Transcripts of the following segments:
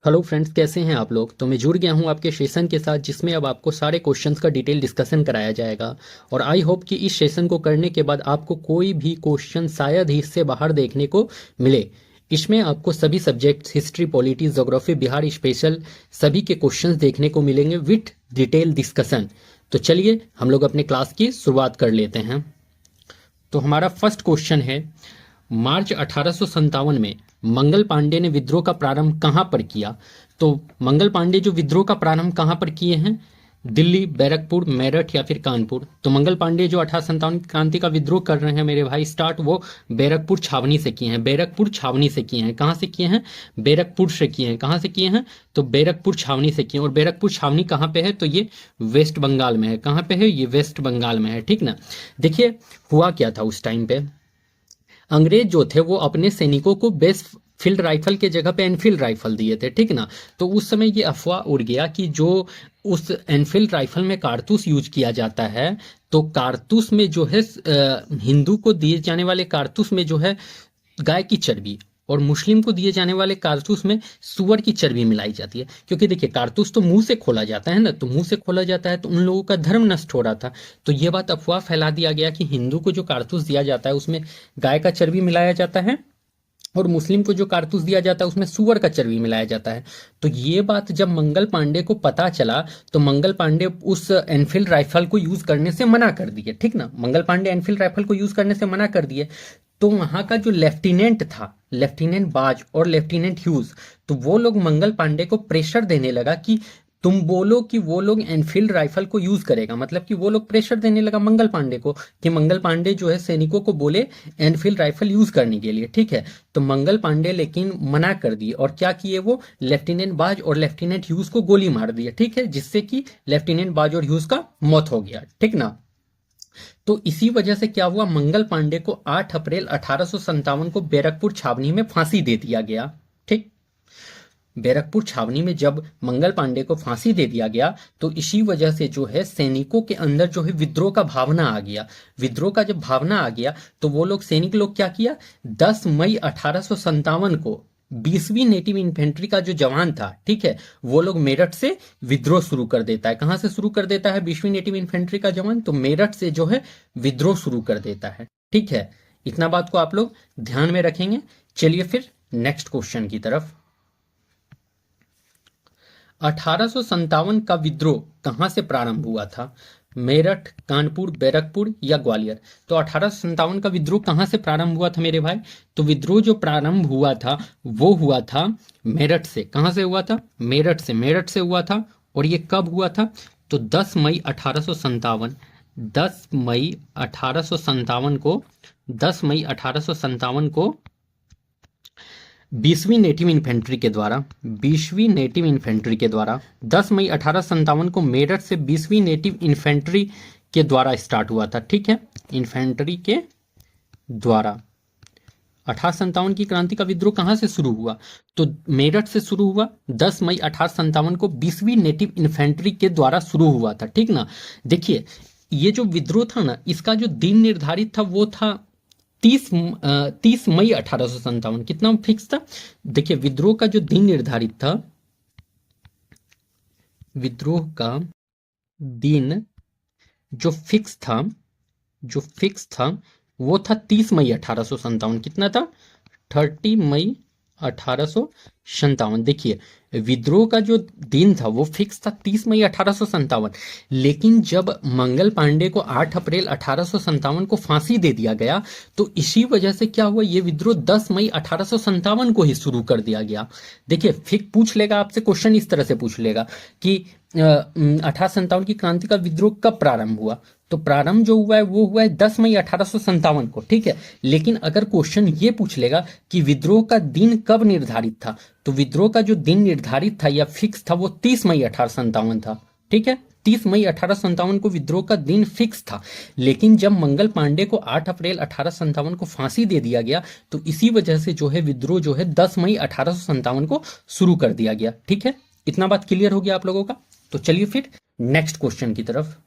Hello friends, कैसे हैं आप लोग। तो मैं जुड़ गया हूं आपके सेशन के साथ जिसमें अब आपको सारे क्वेश्चंस का डिटेल डिस्कशन कराया जाएगा। और आई होप कि इस सेशन को करने के बाद आपको कोई भी क्वेश्चन शायद ही इससे बाहर देखने को मिले। इसमें आपको सभी subjects history, polity, geography, Bihar special सभी के क्वेश्चंस देखने को मिलेंगे विथ डिटेल डिस्कशन। तो चलिए हम लोग अपने क्लास की शुरुआत कर लेते हैं। तो हमारा फर्स्ट क्वेश्चन है, मार्च 1857 में मंगल पांडे ने विद्रोह का प्रारंभ कहां पर किया। तो मंगल पांडे जो विद्रोह का प्रारंभ कहां पर किए हैं, दिल्ली, बैरकपुर, मेरठ या फिर कानपुर। तो मंगल पांडे जो 1857 क्रांति का विद्रोह कर रहे हैं मेरे भाई स्टार्ट, वो बैरकपुर छावनी से किए हैं। बैरकपुर छावनी से किए हैं। कहां से किए हैं? बैरकपुर से किए हैं। कहां से किए हैं? तो बैरकपुर छावनी से किए हैं। और बैरकपुर छावनी कहां पे है? तो ये वेस्ट बंगाल में है। कहां पे है? ये वेस्ट बंगाल में है। ठीक ना। देखिए हुआ क्या था उस टाइम पे, अंग्रेज जो थे वो अपने सैनिकों को बेस्ट फील्ड राइफल के जगह पे एनफील्ड राइफल दिए थे। ठीक ना। तो उस समय ये अफवाह उड़ गया कि जो उस एनफील्ड राइफल में कारतूस यूज किया जाता है, तो कारतूस में जो है हिंदू को दिए जाने वाले कारतूस में जो है गाय की चर्बी, और मुस्लिम को दिए जाने वाले कारतूस में सुअर की चर्बी मिलाई जाती है। क्योंकि देखिए कारतूस तो मुंह से खोला जाता है ना, तो मुंह से खोला जाता है तो उन लोगों का धर्म नष्ट हो रहा था। तो ये बात अफवाह फैला दिया गया कि हिंदू को जो कारतूस दिया जाता है उसमें गाय का चर्बी मिलाया जाता है, और मुस्लिम को जो कारतूस दिया जाता है उसमें सुअर का चर्बी मिलाया जाता है। तो ये बात जब मंगल पांडे को पता चला तो मंगल पांडे उस एनफील्ड राइफल को यूज करने से मना कर दिए। ठीक ना। मंगल पांडे एनफील्ड राइफल को यूज करने से मना कर दिए। तो वहां का जो लेफ्टिनेंट था, लेफ्टिनेंट बाज और लेफ्टिनेंट ह्यूज, तो वो लोग मंगल पांडे को प्रेशर देने लगा कि तुम बोलो कि वो लोग एनफील्ड राइफल को यूज करेगा। मतलब कि वो लोग प्रेशर देने लगा मंगल पांडे को कि मंगल पांडे जो है सैनिकों को बोले एनफील्ड राइफल यूज करने के लिए। ठीक है। तो मंगल पांडे लेकिन मना कर दिए, और क्या किए वो लेफ्टिनेंट बाज और लेफ्टिनेंट ह्यूज को गोली मार दिए। ठीक है। जिससे कि लेफ्टिनेंट बाज और ह्यूज का मौत हो गया। ठीक ना। तो इसी वजह से क्या हुआ, मंगल पांडे को 8 अप्रैल 1857 को बैरकपुर छावनी में फांसी दे दिया गया। ठीक। बैरकपुर छावनी में जब मंगल पांडे को फांसी दे दिया गया तो इसी वजह से जो है सैनिकों के अंदर जो है विद्रोह का भावना आ गया। विद्रोह का जब भावना आ गया तो वो लोग सैनिक लोग क्या किया, 10 मई 1857 को 20वीं नेटिव इन्फेंट्री का जो जवान था, ठीक है, वो लोग मेरठ से विद्रोह शुरू कर देता है। कहां से शुरू कर देता है 20वीं नेटिव इन्फेंट्री का जवान? तो मेरठ से जो है विद्रोह शुरू कर देता है। ठीक है। इतना बात को आप लोग ध्यान में रखेंगे। चलिए फिर नेक्स्ट क्वेश्चन की तरफ। 1857 का विद्रोह कहां से प्रारंभ हुआ था? मेरठ, कानपुर, बैरकपुर या ग्वालियर? तो 1857 का विद्रोह कहां से प्रारंभ हुआ था मेरे भाई? तो विद्रोह जो प्रारंभ हुआ था वो हुआ था मेरठ से। कहां से हुआ था? मेरठ से। मेरठ से हुआ था। और ये कब हुआ था? तो 10 मई 1857। 10 मई 1857 को 10 मई 1857 को 20वीं नेटिव इन्फेंट्री के द्वारा 20वीं नेटिव इन्फेंट्री के द्वारा 10 मई 1857 को मेरठ से 20वीं नेटिव इन्फेंट्री के द्वारा स्टार्ट हुआ था। ठीक है। इन्फेंट्री के द्वारा 1857 की क्रांति का विद्रोह कहां से शुरू हुआ? तो मेरठ से शुरू हुआ। 10 मई 1857 को 20वीं नेटिव इन्फेंट्री के द्वारा शुरू हुआ था। ठीक ना। देखिए ये जो विद्रोह था ना, इसका जो दिन निर्धारित था वो था 30 मई 1857। कितना फिक्स था? देखिए विद्रोह का जो दिन निर्धारित था, विद्रोह का दिन जो फिक्स था वो था 30 मई 1857। कितना था? 30 मई 1857। देखिए विद्रोह का जो दिन था वो फिक्स था 30 मई 1857। लेकिन जब मंगल पांडे को 8 अप्रैल 1857 को फांसी दे दिया गया तो इसी वजह से क्या हुआ, ये विद्रोह 10 मई 1857 को ही शुरू कर दिया गया। देखिए फिर पूछ लेगा आपसे क्वेश्चन, इस तरह से पूछ लेगा कि 1857 की क्रांति का विद्रोह कब प्रारंभ हुआ? तो प्रारंभ जो हुआ है वो हुआ है 10 मई 1857 को। ठीक है। लेकिन अगर क्वेश्चन ये पूछ लेगा कि विद्रोह का दिन कब निर्धारित था, तो विद्रोह का जो दिन निर्धारित था या फिक्स था वो 30 मई 1857 था। ठीक है। 30 मई 1857 को विद्रोह का दिन फिक्स था। लेकिन जब मंगल पांडे को 8 अप्रैल 1857 को फांसी दे दिया गया तो इसी वजह से जो है विद्रोह जो है 10 मई 1857 को शुरू कर दिया गया। ठीक है। इतना बात क्लियर हो गया आप लोगों का। तो चलिए फिर नेक्स्ट क्वेश्चन की तरफ।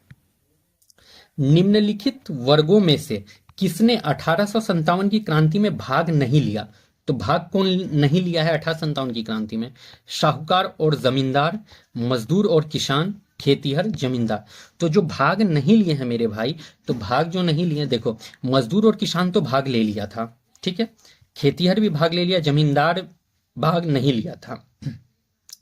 निम्नलिखित वर्गों में से किसने 1857 की क्रांति में भाग नहीं लिया? तो भाग कौन नहीं लिया है 1857 की क्रांति में? साहूकार और जमींदार, मजदूर और किसान, खेतीहर, जमींदार। तो जो भाग नहीं लिए हैं मेरे भाई, तो भाग जो नहीं लिए, देखो मजदूर और किसान तो भाग ले लिया था, ठीक है, खेतीहर भी भाग ले लिया, जमींदार भाग नहीं लिया था,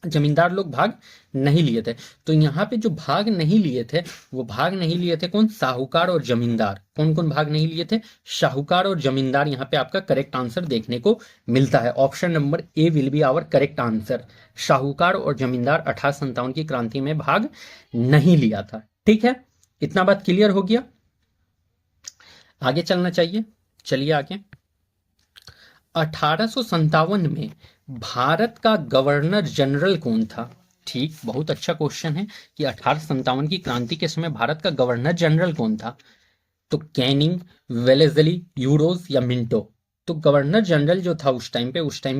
जमींदार लोग भाग नहीं लिए थे। तो यहाँ पे जो भाग नहीं लिए थे, वो भाग नहीं लिए थे कौन? साहूकार और जमींदार। कौन कौन भाग नहीं लिए थे? साहूकार और जमींदार। यहाँ पे आपका करेक्ट आंसर देखने को मिलता है। Option number A will be our correct answer. साहूकार और जमींदार 1857 की क्रांति में भाग नहीं लिया था। ठीक है, इतना बात क्लियर हो गया? आगे चलना चाहिए, चलिए आगे। 1857 में भारत का गवर्नर जनरल कौन था? ठीक, बहुत अच्छा क्वेश्चन है कि 1857 की क्रांति के समय भारत का गवर्नर जनरल कौन था? तो कैनिंग, वेलेजली, यूरोज या मिंटो? तो गवर्नर जनरल जो था उस टाइम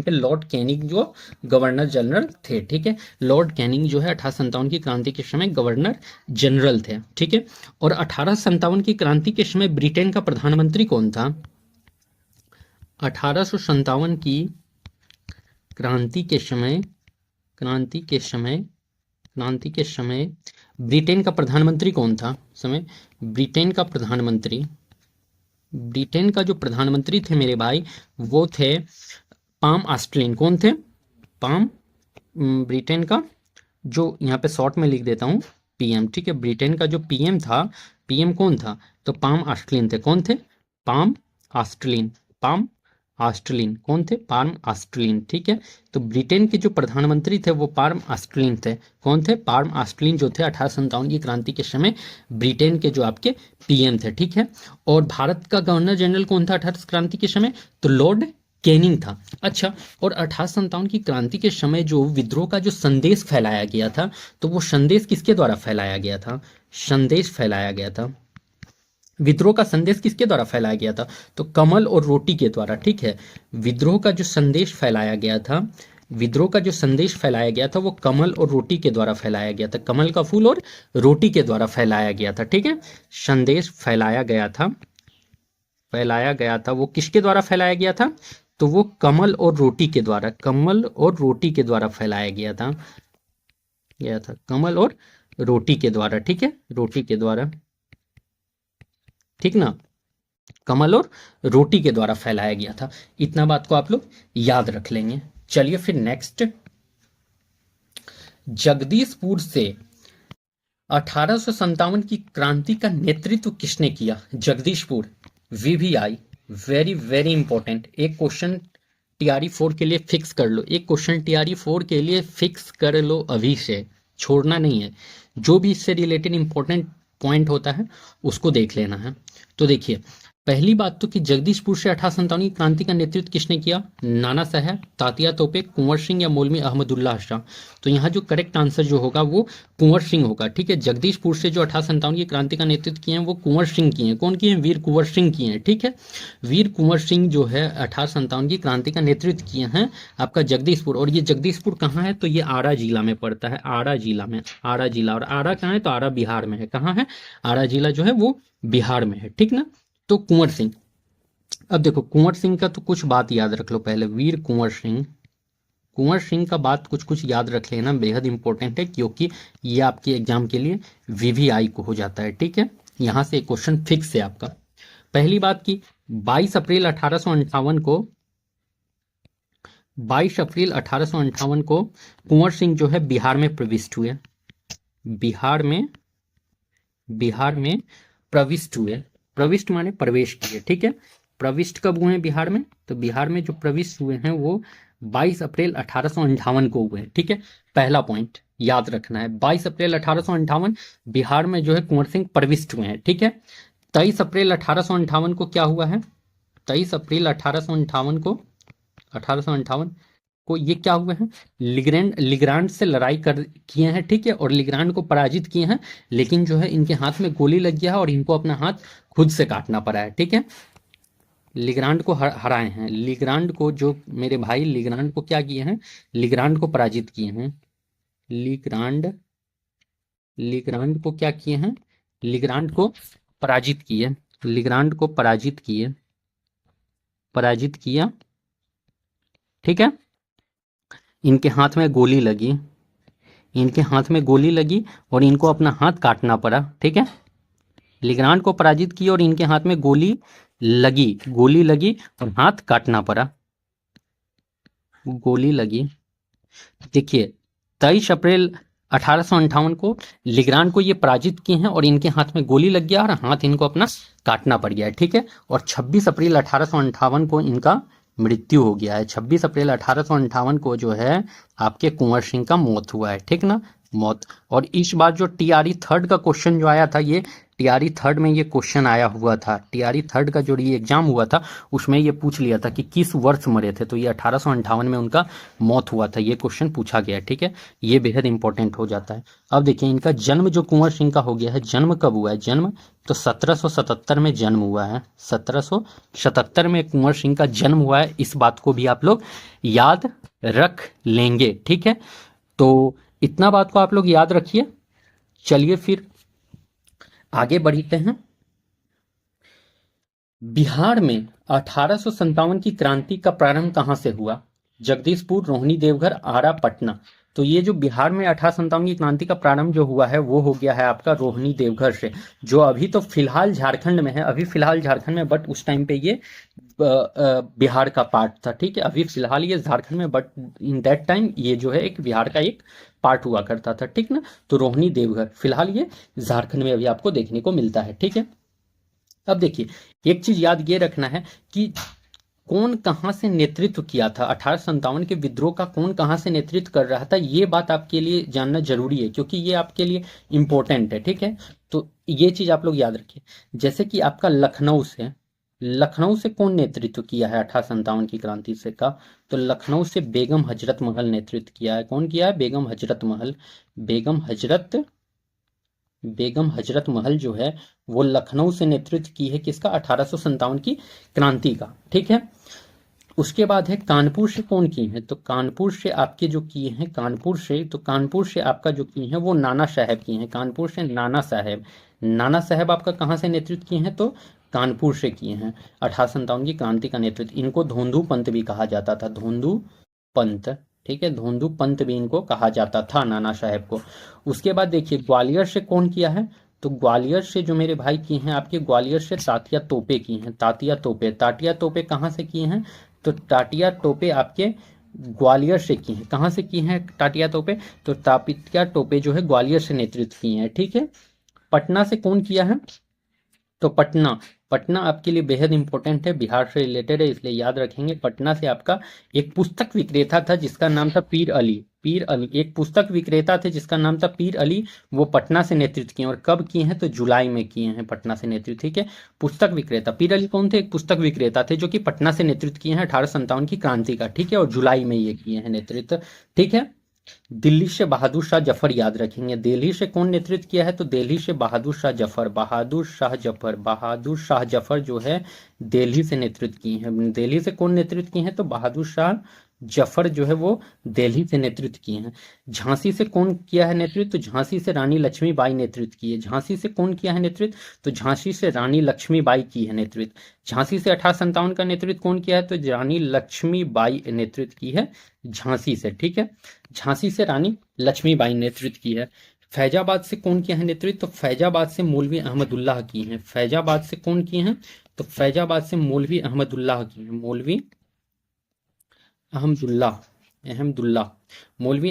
पे लॉर्ड कैनिंग जो गवर्नर जनरल थे। ठीक है, लॉर्ड कैनिंग जो है 1857 की क्रांति के समय गवर्नर जनरल थे। ठीक है, और 1857 की क्रांति के समय ब्रिटेन का प्रधानमंत्री कौन था? 1857 की क्रांति के समय ब्रिटेन का प्रधानमंत्री कौन था? ब्रिटेन का जो प्रधानमंत्री थे मेरे भाई, वो थे पाम ऑस्टिन। कौन थे? पाम, ब्रिटेन का जो, यहाँ पे शॉर्ट में लिख देता हूँ, पीएम। ठीक है, ब्रिटेन का जो पीएम था, पीएम कौन था? तो पाम ऑस्टिन थे। कौन थे? Palm Austin. कौन थे? Palm Austin. ठीक है, तो ब्रिटेन के जो प्रधानमंत्री थे वो पाम ऑस्टिन थे। कौन थे? पाम ऑस्टिन जो थे 1857 की क्रांति के समय ब्रिटेन के जो आपके पीएम थे। ठीक है, और भारत का गवर्नर जनरल कौन था 18 क्रांति के समय? तो लॉर्ड कैनिंग था। अच्छा, और 1857 की क्रांति के समय जो विद्रोह का जो संदेश फैलाया गया था, तो वो संदेश किसके द्वारा फैलाया गया था? विद्रोह का संदेश किसके द्वारा फैलाया गया था? तो कमल और रोटी के द्वारा। ठीक है, विद्रोह का जो संदेश फैलाया गया था वो कमल और रोटी के द्वारा फैलाया गया था। कमल का फूल और रोटी के द्वारा फैलाया गया था। ठीक है, संदेश फैलाया गया था वो किसके द्वारा फैलाया गया था? तो वो कमल और रोटी के द्वारा फैलाया गया था। कमल और रोटी के द्वारा। ठीक है, रोटी के द्वारा, ठीक ना, कमल और रोटी के द्वारा फैलाया गया था। इतना बात को आप लोग याद रख लेंगे। चलिए फिर नेक्स्ट, जगदीशपुर से 1857 की क्रांति का नेतृत्व किसने किया? Jagdishpur, VVI, very very important. एक क्वेश्चन टीआरई 4 के लिए फिक्स कर लो, अभी से, छोड़ना नहीं है। जो भी इससे रिलेटेड इंपॉर्टेंट पॉइंट होता है उसको देख लेना है। तो देखिए, पहली बात तो कि जगदीशपुर से 1857 की क्रांति का नेतृत्व किसने किया? नाना साहब, तात्या तोपे, कुंवर सिंह या मौलवी अहमदुल्लाह शाह? तो यहाँ जो करेक्ट आंसर जो होगा वो कुंवर सिंह होगा। ठीक है, जगदीशपुर से जो 1857 की क्रांति का नेतृत्व किए हैं वो कुंवर सिंह किए हैं। कौन किए हैं? वीर कुंवर सिंह किए हैं। ठीक है, वीर कुंवर सिंह जो है 1857 की क्रांति का नेतृत्व किए हैं आपका जगदीशपुर। और ये जगदीशपुर कहाँ है? तो ये आरा जिला में पड़ता है, आरा जिला। और आरा कहाँ है? तो आरा बिहार में है। कहाँ है? आरा जिला जो है वो बिहार में है। ठीक ना, तो कुंवर सिंह। अब देखो, कुंवर सिंह का तो कुछ बात याद रख लो पहले। वीर कुंवर सिंह का बात कुछ याद रख लेना, बेहद इंपॉर्टेंट है, क्योंकि ये आपके एग्जाम के लिए वीवीआई को हो जाता है। ठीक है, यहां से एक क्वेश्चन फिक्स है आपका। पहली बात की 22 अप्रैल 1858 को कुंवर सिंह जो है बिहार में प्रविष्ट हुए। प्रविष्ट माने प्रवेश किए। ठीक है, प्रविष्ट कब हुए हैं बिहार में? तो बिहार में जो प्रविष्ट हुए हैं वो 22 अप्रैल 1858 को हुए हैं। ठीक है, पहला पॉइंट याद रखना है, 22 अप्रैल 1858 बिहार में जो है कुंवर सिंह प्रविष्ट हुए हैं। ठीक है, 23 अप्रैल 1858 को क्या हुआ है? 23 अप्रैल 1858 को ये क्या हुए हैं? लिग्रांड से लड़ाई किए हैं। ठीक है, और लिग्रांड को पराजित किए हैं, लेकिन जो है इनके हाथ में गोली लग गया है और इनको अपना हाथ खुद से काटना पड़ा है। ठीक है, लिग्रांड को हराए हैं। लिग्रांड को जो मेरे भाई, लिग्रांड को क्या किए हैं? लिग्रांड को पराजित किए हैं। लिग्रांड को क्या किए हैं? लिग्रांड को पराजित किए। ठीक है। इनके हाथ में गोली लगी, इनके हाथ में गोली लगी और इनको अपना हाथ काटना पड़ा। ठीक है, लिग्रांड को पराजित किया और इनके हाथ में गोली लगी और हाथ काटना पड़ा, गोली लगी। देखिए 23 अप्रैल 1858 को लिग्रांड को ये पराजित किए हैं और इनके हाथ में गोली लग गया और हाथ इनको अपना काटना पड़ गया है। ठीक है, और 26 अप्रैल 1858 को इनका मृत्यु हो गया है। 26 अप्रैल 1858 को जो है आपके कुंवर सिंह का मौत हुआ है। ठीक ना, मौत। और इस बार जो टीआरई थर्ड का क्वेश्चन जो आया था, ये टीआरई थर्ड में ये क्वेश्चन आया हुआ था। टीआरई थर्ड का जो ये एग्जाम हुआ था उसमें ये पूछ लिया था कि किस वर्ष मरे थे, तो ये 1858 में उनका मौत हुआ था, ये क्वेश्चन पूछा गया। ठीक है, ये बेहद इंपॉर्टेंट हो जाता है। अब देखिए इनका जन्म जो कुंवर सिंह का हो गया है, जन्म कब हुआ है? जन्म तो 1777 में जन्म हुआ है। 1777 में कुंवर सिंह का जन्म हुआ है। इस बात को भी आप लोग याद रख लेंगे। ठीक है, तो इतना बात को आप लोग याद रखिए। चलिए फिर आगे बढ़ते हैं। बिहार में 1857 की क्रांति का प्रारंभ कहां से हुआ? जगदीशपुर, रोहिणी, देवघर, आरा, पटना। तो ये जो बिहार में 1857 की क्रांति का प्रारंभ जो हुआ है वो हो गया है आपका रोहिणी देवघर से, जो अभी तो फिलहाल झारखंड में है। अभी फिलहाल झारखंड में, बट उस टाइम पे ये बिहार का पार्ट था। ठीक है, अभी फिलहाल ये झारखंड में, बट इन दैट टाइम ये जो है एक बिहार का एक पार्ट हुआ करता था। ठीक ना, तो रोहिणी देवघर फिलहाल ये झारखंड में अभी आपको देखने को मिलता है। ठीक है, अब देखिए एक चीज याद ये रखना है कि कौन कहां से नेतृत्व किया था, 1857 के विद्रोह का कौन कहां से नेतृत्व कर रहा था, ये बात आपके लिए जानना जरूरी है, क्योंकि ये आपके लिए इंपॉर्टेंट है। ठीक है, तो ये चीज आप लोग याद रखिए। जैसे कि आपका लखनऊ से कौन नेतृत्व किया है 1857 की क्रांति से का? तो लखनऊ से बेगम हजरत महल नेतृत्व किया है। कौन किया है? बेगम हजरत महल। बेगम हजरत महल जो है वो लखनऊ से नेतृत्व की है किसका? 1857 की क्रांति का। ठीक है, उसके बाद है कानपुर से कौन किए हैं? तो कानपुर से आपके जो किए हैं, कानपुर से आपका जो किए हैं वो नाना साहब किए हैं। कानपुर से नाना साहब आपका कहाँ से नेतृत्व किए हैं? तो कानपुर से किए हैं 1857 की क्रांति का नेतृत्व। इनको धोंधू पंत भी कहा जाता था, धोंधू पंत। ठीक है, धोंधू पंत भी इनको कहा जाता था, नाना साहब को। उसके बाद देखिए ग्वालियर से कौन किया है? तो ग्वालियर से जो मेरे भाई किए हैं आपके, ग्वालियर से तात्या तोपे की हैं। तात्या तोपे कहाँ से किए हैं? तो टाटिया टोपे आपके ग्वालियर से की हैं। कहाँ से की हैं टाटिया टोपे? तो तात्या टोपे जो है ग्वालियर से नेतृत्व किए हैं। ठीक है, पटना से कौन किया है? तो पटना आपके लिए बेहद इंपॉर्टेंट है, बिहार से रिलेटेड है, इसलिए याद रखेंगे। पटना से आपका एक पुस्तक विक्रेता था जिसका नाम था पीर अली। एक पुस्तक विक्रेता थे जिसका नाम था पीर अली, वो पटना से नेतृत्व किए। और कब किए हैं? तो जुलाई में किए हैं पटना से नेतृत्व। ठीक है, पुस्तक विक्रेता पीर अली कौन थे? एक पुस्तक विक्रेता थे जो कि पटना से नेतृत्व किए हैं 1857 की क्रांति का। ठीक है, और जुलाई में ये किए हैं नेतृत्व। ठीक है, दिल्ली से बहादुर शाह जफर याद रखेंगे। दिल्ली से कौन नेतृत्व किया है? तो दिल्ली से बहादुर शाह जफर जो है दिल्ली से नेतृत्व किए हैं। दिल्ली से कौन नेतृत्व किए हैं? तो बहादुर शाह जफर जो है वो दिल्ली से नेतृत्व किए हैं। झांसी से कौन किया है नेतृत्व? तो झांसी से रानी लक्ष्मीबाई नेतृत्व की है। झांसी से कौन किया है नेतृत्व? तो झांसी से रानी लक्ष्मीबाई की है नेतृत्व। झांसी से 1857 का नेतृत्व कौन किया है? तो रानी लक्ष्मीबाई नेतृत्व की है झांसी से। ठीक है, झांसी से रानी लक्ष्मीबाई नेतृत्व की है। फैजाबाद से कौन किया है नेतृत्व? तो फैजाबाद से मौलवी अहमदुल्लाह की हैं। फैजाबाद से कौन किए हैं? तो फैजाबाद से मौलवी अहमदुल्लाह की हैं। मौलवी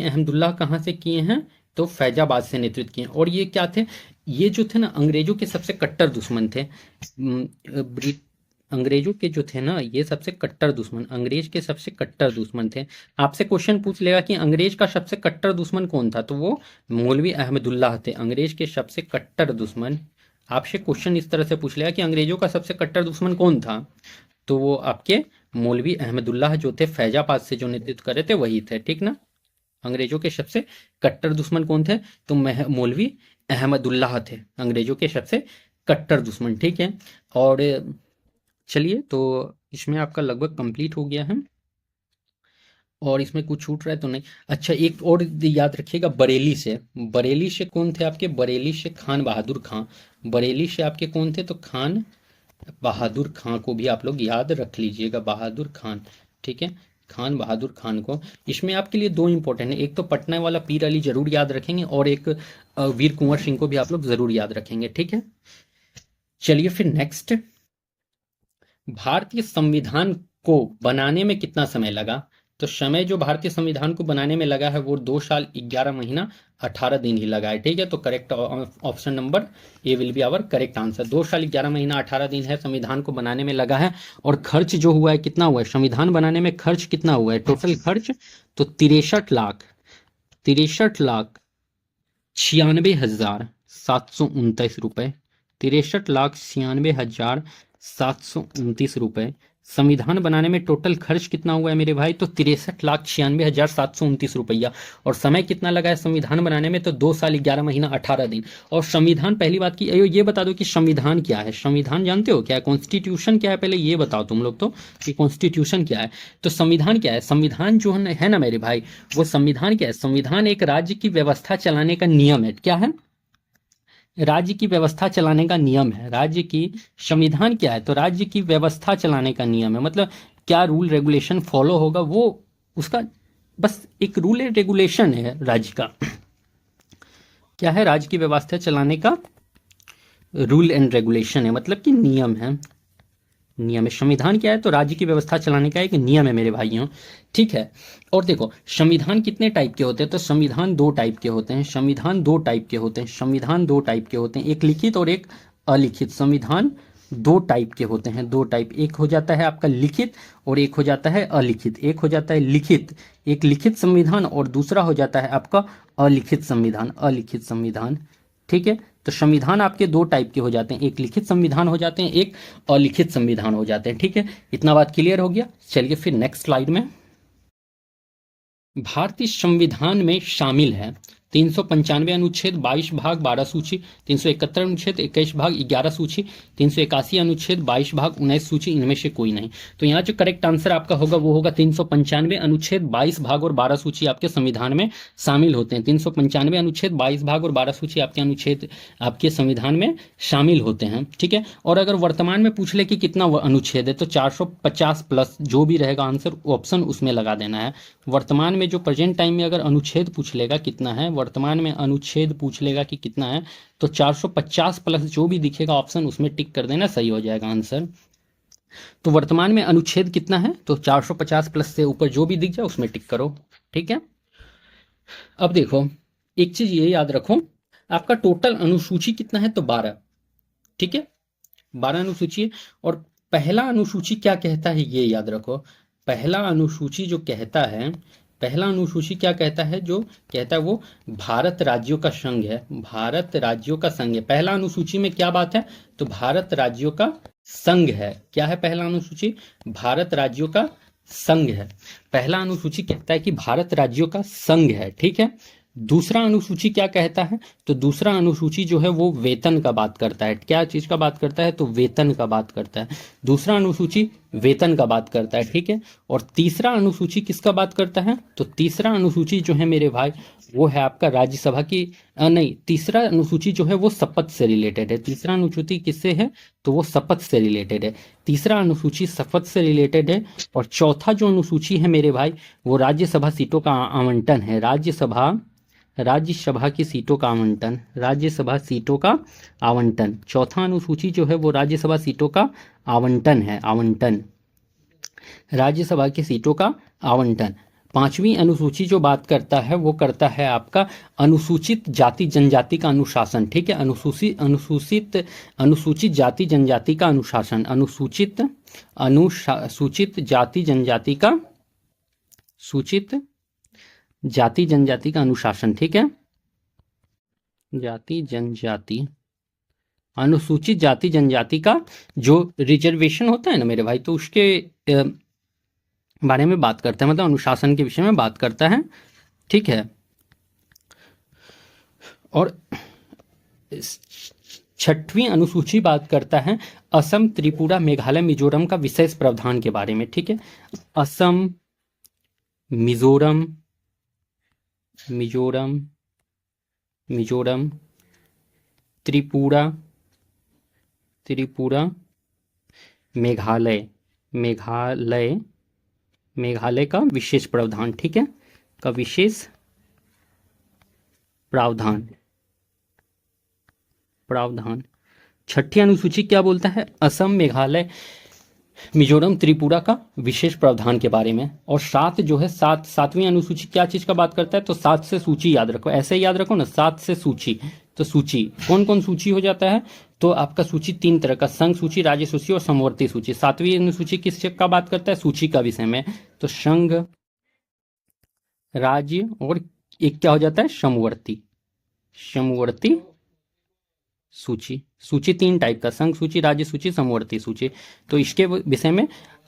अहमदुल्लाह कहाँ से किए हैं? तो फैजाबाद से नेतृत्व किए। और ये क्या थे? ये जो थे ना अंग्रेजों के सबसे कट्टर दुश्मन थे। अंग्रेजों के जो थे ना ये सबसे कट्टर दुश्मन, अंग्रेज के सबसे कट्टर दुश्मन थे। आपसे क्वेश्चन पूछ लेगा कि अंग्रेज का सबसे कट्टर दुश्मन कौन था, तो वो मौलवी अहमदुल्लाह थे, अंग्रेज के सबसे कट्टर दुश्मन। आपसे क्वेश्चन इस तरह से पूछ लेगा कि अंग्रेजों का सबसे कट्टर दुश्मन कौन था, तो वो आपके मौलवी अहमदुल्लाह जो थे, फैजाबाद से जो नेतृत्व करे थे वही थे। ठीक ना, अंग्रेजों के सबसे कट्टर दुश्मन कौन थे? तो मौलवी अहमदुल्लाह थे अंग्रेजों के सबसे कट्टर दुश्मन। ठीक है, और चलिए तो इसमें आपका लगभग कंप्लीट हो गया है, और इसमें कुछ छूट रहा है तो नहीं। अच्छा एक और याद रखिएगा, बरेली से कौन थे आपके? बरेली से खान बहादुर खां। बरेली से आपके कौन थे? तो खान बहादुर खां को भी आप लोग याद रख लीजिएगा, बहादुर खान। ठीक है, खान बहादुर खान को। इसमें आपके लिए दो इंपॉर्टेंट है, एक तो पटना वाला पीर अली जरूर याद रखेंगे और एक वीर कुंवर सिंह को भी आप लोग जरूर याद रखेंगे, ठीक है। चलिए फिर नेक्स्ट, भारतीय संविधान को बनाने में कितना समय लगा? तो समय जो भारतीय संविधान को बनाने में लगा है वो 2 साल 11 महीना 18 दिन ही लगा है, ठीक है। तो correct option number A will be our correct answer. 2 साल 11 महीना 18 दिन है संविधान को बनाने में लगा है। और खर्च जो हुआ है कितना हुआ है संविधान बनाने में, खर्च कितना हुआ है टोटल खर्च? तो 63,96,729 रुपए। 63,96,729 रुपए संविधान बनाने में टोटल खर्च कितना हुआ है मेरे भाई? तो 63,96,729 रुपया। और समय कितना लगा है संविधान बनाने में? तो 2 साल 11 महीना 18 दिन। और संविधान, पहली बात की ये बता दो कि संविधान क्या है। संविधान जानते हो क्या है? कॉन्स्टिट्यूशन क्या है पहले ये बताओ तुम लोग तो, कि कॉन्स्टिट्यूशन क्या है। तो संविधान क्या है? संविधान जो है ना मेरे भाई, वो संविधान क्या है? संविधान एक राज्य की व्यवस्था चलाने का नियम है। क्या है? राज्य की व्यवस्था चलाने का नियम है। राज्य की संविधान क्या है? तो राज्य की व्यवस्था चलाने का नियम है। मतलब क्या रूल रेगुलेशन फॉलो होगा, वो उसका बस एक रूल एंड रेगुलेशन है राज्य का। क्या है? राज्य की व्यवस्था चलाने का रूल एंड रेगुलेशन है, मतलब कि नियम है। नियम है। संविधान क्या है? तो राज्य की व्यवस्था चलाने का एक नियम है मेरे भाइयों, ठीक है। और देखो संविधान कितने टाइप के होते हैं? तो संविधान 2 टाइप के होते हैं। संविधान 2 टाइप के होते हैं। संविधान 2 टाइप के होते हैं, एक लिखित और एक अलिखित। संविधान 2 टाइप के होते हैं, 2 टाइप। एक हो जाता है आपका लिखित और एक हो जाता है अलिखित। एक हो जाता है लिखित, एक लिखित संविधान, और दूसरा हो जाता है आपका अलिखित संविधान। अलिखित संविधान, ठीक है। तो संविधान आपके 2 टाइप के हो जाते हैं, एक लिखित संविधान हो जाते हैं, एक अलिखित संविधान हो जाते हैं, ठीक है। इतना बात क्लियर हो गया। चलिए फिर नेक्स्ट स्लाइड में, भारतीय संविधान में शामिल है 395 अनुच्छेद 22 भाग 12 सूची, 371 अनुच्छेद 21 भाग 11 सूची, 381 अनुच्छेद 22 भाग 19 सूची, इनमें से कोई नहीं। तो यहाँ जो करेक्ट आंसर आपका होगा वो होगा 395 अनुच्छेद 22 भाग और 12 सूची आपके संविधान में शामिल होते हैं। 395 अनुच्छेद 22 भाग और 12 सूची आपके अनुच्छेद आपके संविधान में शामिल होते हैं, ठीक है। और अगर वर्तमान में पूछ ले कि कितना अनुच्छेद है, तो 450 प्लस जो भी रहेगा आंसर ऑप्शन उसमें लगा देना है। वर्तमान में जो प्रेजेंट टाइम में अगर अनुच्छेद पूछ लेगा कितना है, वर्तमान में अनुच्छेद पूछ लेगा कि कितना है, तो 450 प्लस जो भी दिखेगा ऑप्शन उसमें टिक कर देना, सही हो जाएगा आंसर। तो वर्तमान में अनुच्छेद कितना है? तो 450 प्लस से ऊपर जो भी दिख जाए उसमें टिक करो, ठीक है। अब देखो एक चीज ये याद रखो, आपका टोटल अनुसूची कितना है? तो 12, ठीक है। 12 अनुसूची है। और पहला अनुसूची क्या कहता है ये याद रखो। पहला अनुसूची जो कहता है, पहला अनुसूची क्या कहता है? जो कहता है वो भारत राज्यों का संघ है। भारत राज्यों का संघ है पहला अनुसूची में। क्या बात है? तो भारत राज्यों का संघ है। क्या है पहला अनुसूची? भारत राज्यों का संघ है। पहला अनुसूची कहता है कि भारत राज्यों का संघ है, ठीक है। दूसरा अनुसूची क्या कहता है? तो दूसरा अनुसूची जो है वो वेतन का बात करता है। क्या चीज का बात करता है? तो वेतन का बात करता है। दूसरा अनुसूची वेतन का बात करता है, ठीक है। और तीसरा अनुसूची किसका बात करता है? तो तीसरा अनुसूची जो है मेरे भाई वो है आपका राज्यसभा की नहीं, तीसरा अनुसूची जो है वो शपथ से रिलेटेड है। तीसरा अनुसूची किससे है? तो वो शपथ से रिलेटेड है। तीसरा अनुसूची शपथ से रिलेटेड है। और चौथा जो अनुसूची है मेरे भाई वो राज्यसभा सीटों का आवंटन है। राज्यसभा की सीटों का आवंटन, राज्यसभा सीटों का आवंटन। चौथा अनुसूची जो है वो राज्यसभा सीटों का आवंटन है, आवंटन, राज्यसभा की सीटों का आवंटन। पांचवी अनुसूची जो बात करता है वो करता है आपका अनुसूचित जाति जनजाति का अनुशासन, ठीक है। अनुसूचित जाति जनजाति का अनुशासन, अनुसूचित जाति जनजाति का, सूचित जाति जनजाति का अनुशासन, ठीक है। जाति जनजाति, अनुसूचित जाति जनजाति का जो रिजर्वेशन होता है ना मेरे भाई, तो उसके बारे में बात करता है, मतलब अनुशासन के विषय में बात करता है, ठीक है। और छठवीं अनुसूची बात करता है असम त्रिपुरा मेघालय मिजोरम का विशेष प्रावधान के बारे में, ठीक है। असम, मिजोरम, मिजोरम, त्रिपुरा, मेघालय, मेघालय का विशेष प्रावधान, ठीक है, का विशेष प्रावधान, प्रावधान। छठी अनुसूची क्या बोलता है? असम, मेघालय, मिजोरम, त्रिपुरा का विशेष प्रावधान के बारे में। और सात जो है, सातवीं अनुसूची क्या चीज का बात करता है? तो सात से सूची याद रखो, ऐसे याद रखो ना, सात से सूची। तो सूची कौन कौन सूची हो जाता है? तो आपका सूची तीन तरह का, संघ सूची, राज्य सूची और समवर्ती सूची। सातवीं अनुसूची किस का बात करता है? सूची का विषय में। तो संघ, राज्य और एक क्या हो जाता है? समवर्ती, समवर्ती सूची। सूची तीन टाइप का, संघ सूची, राज्य सूची, समवर्ती सूची। तो इसके विषय में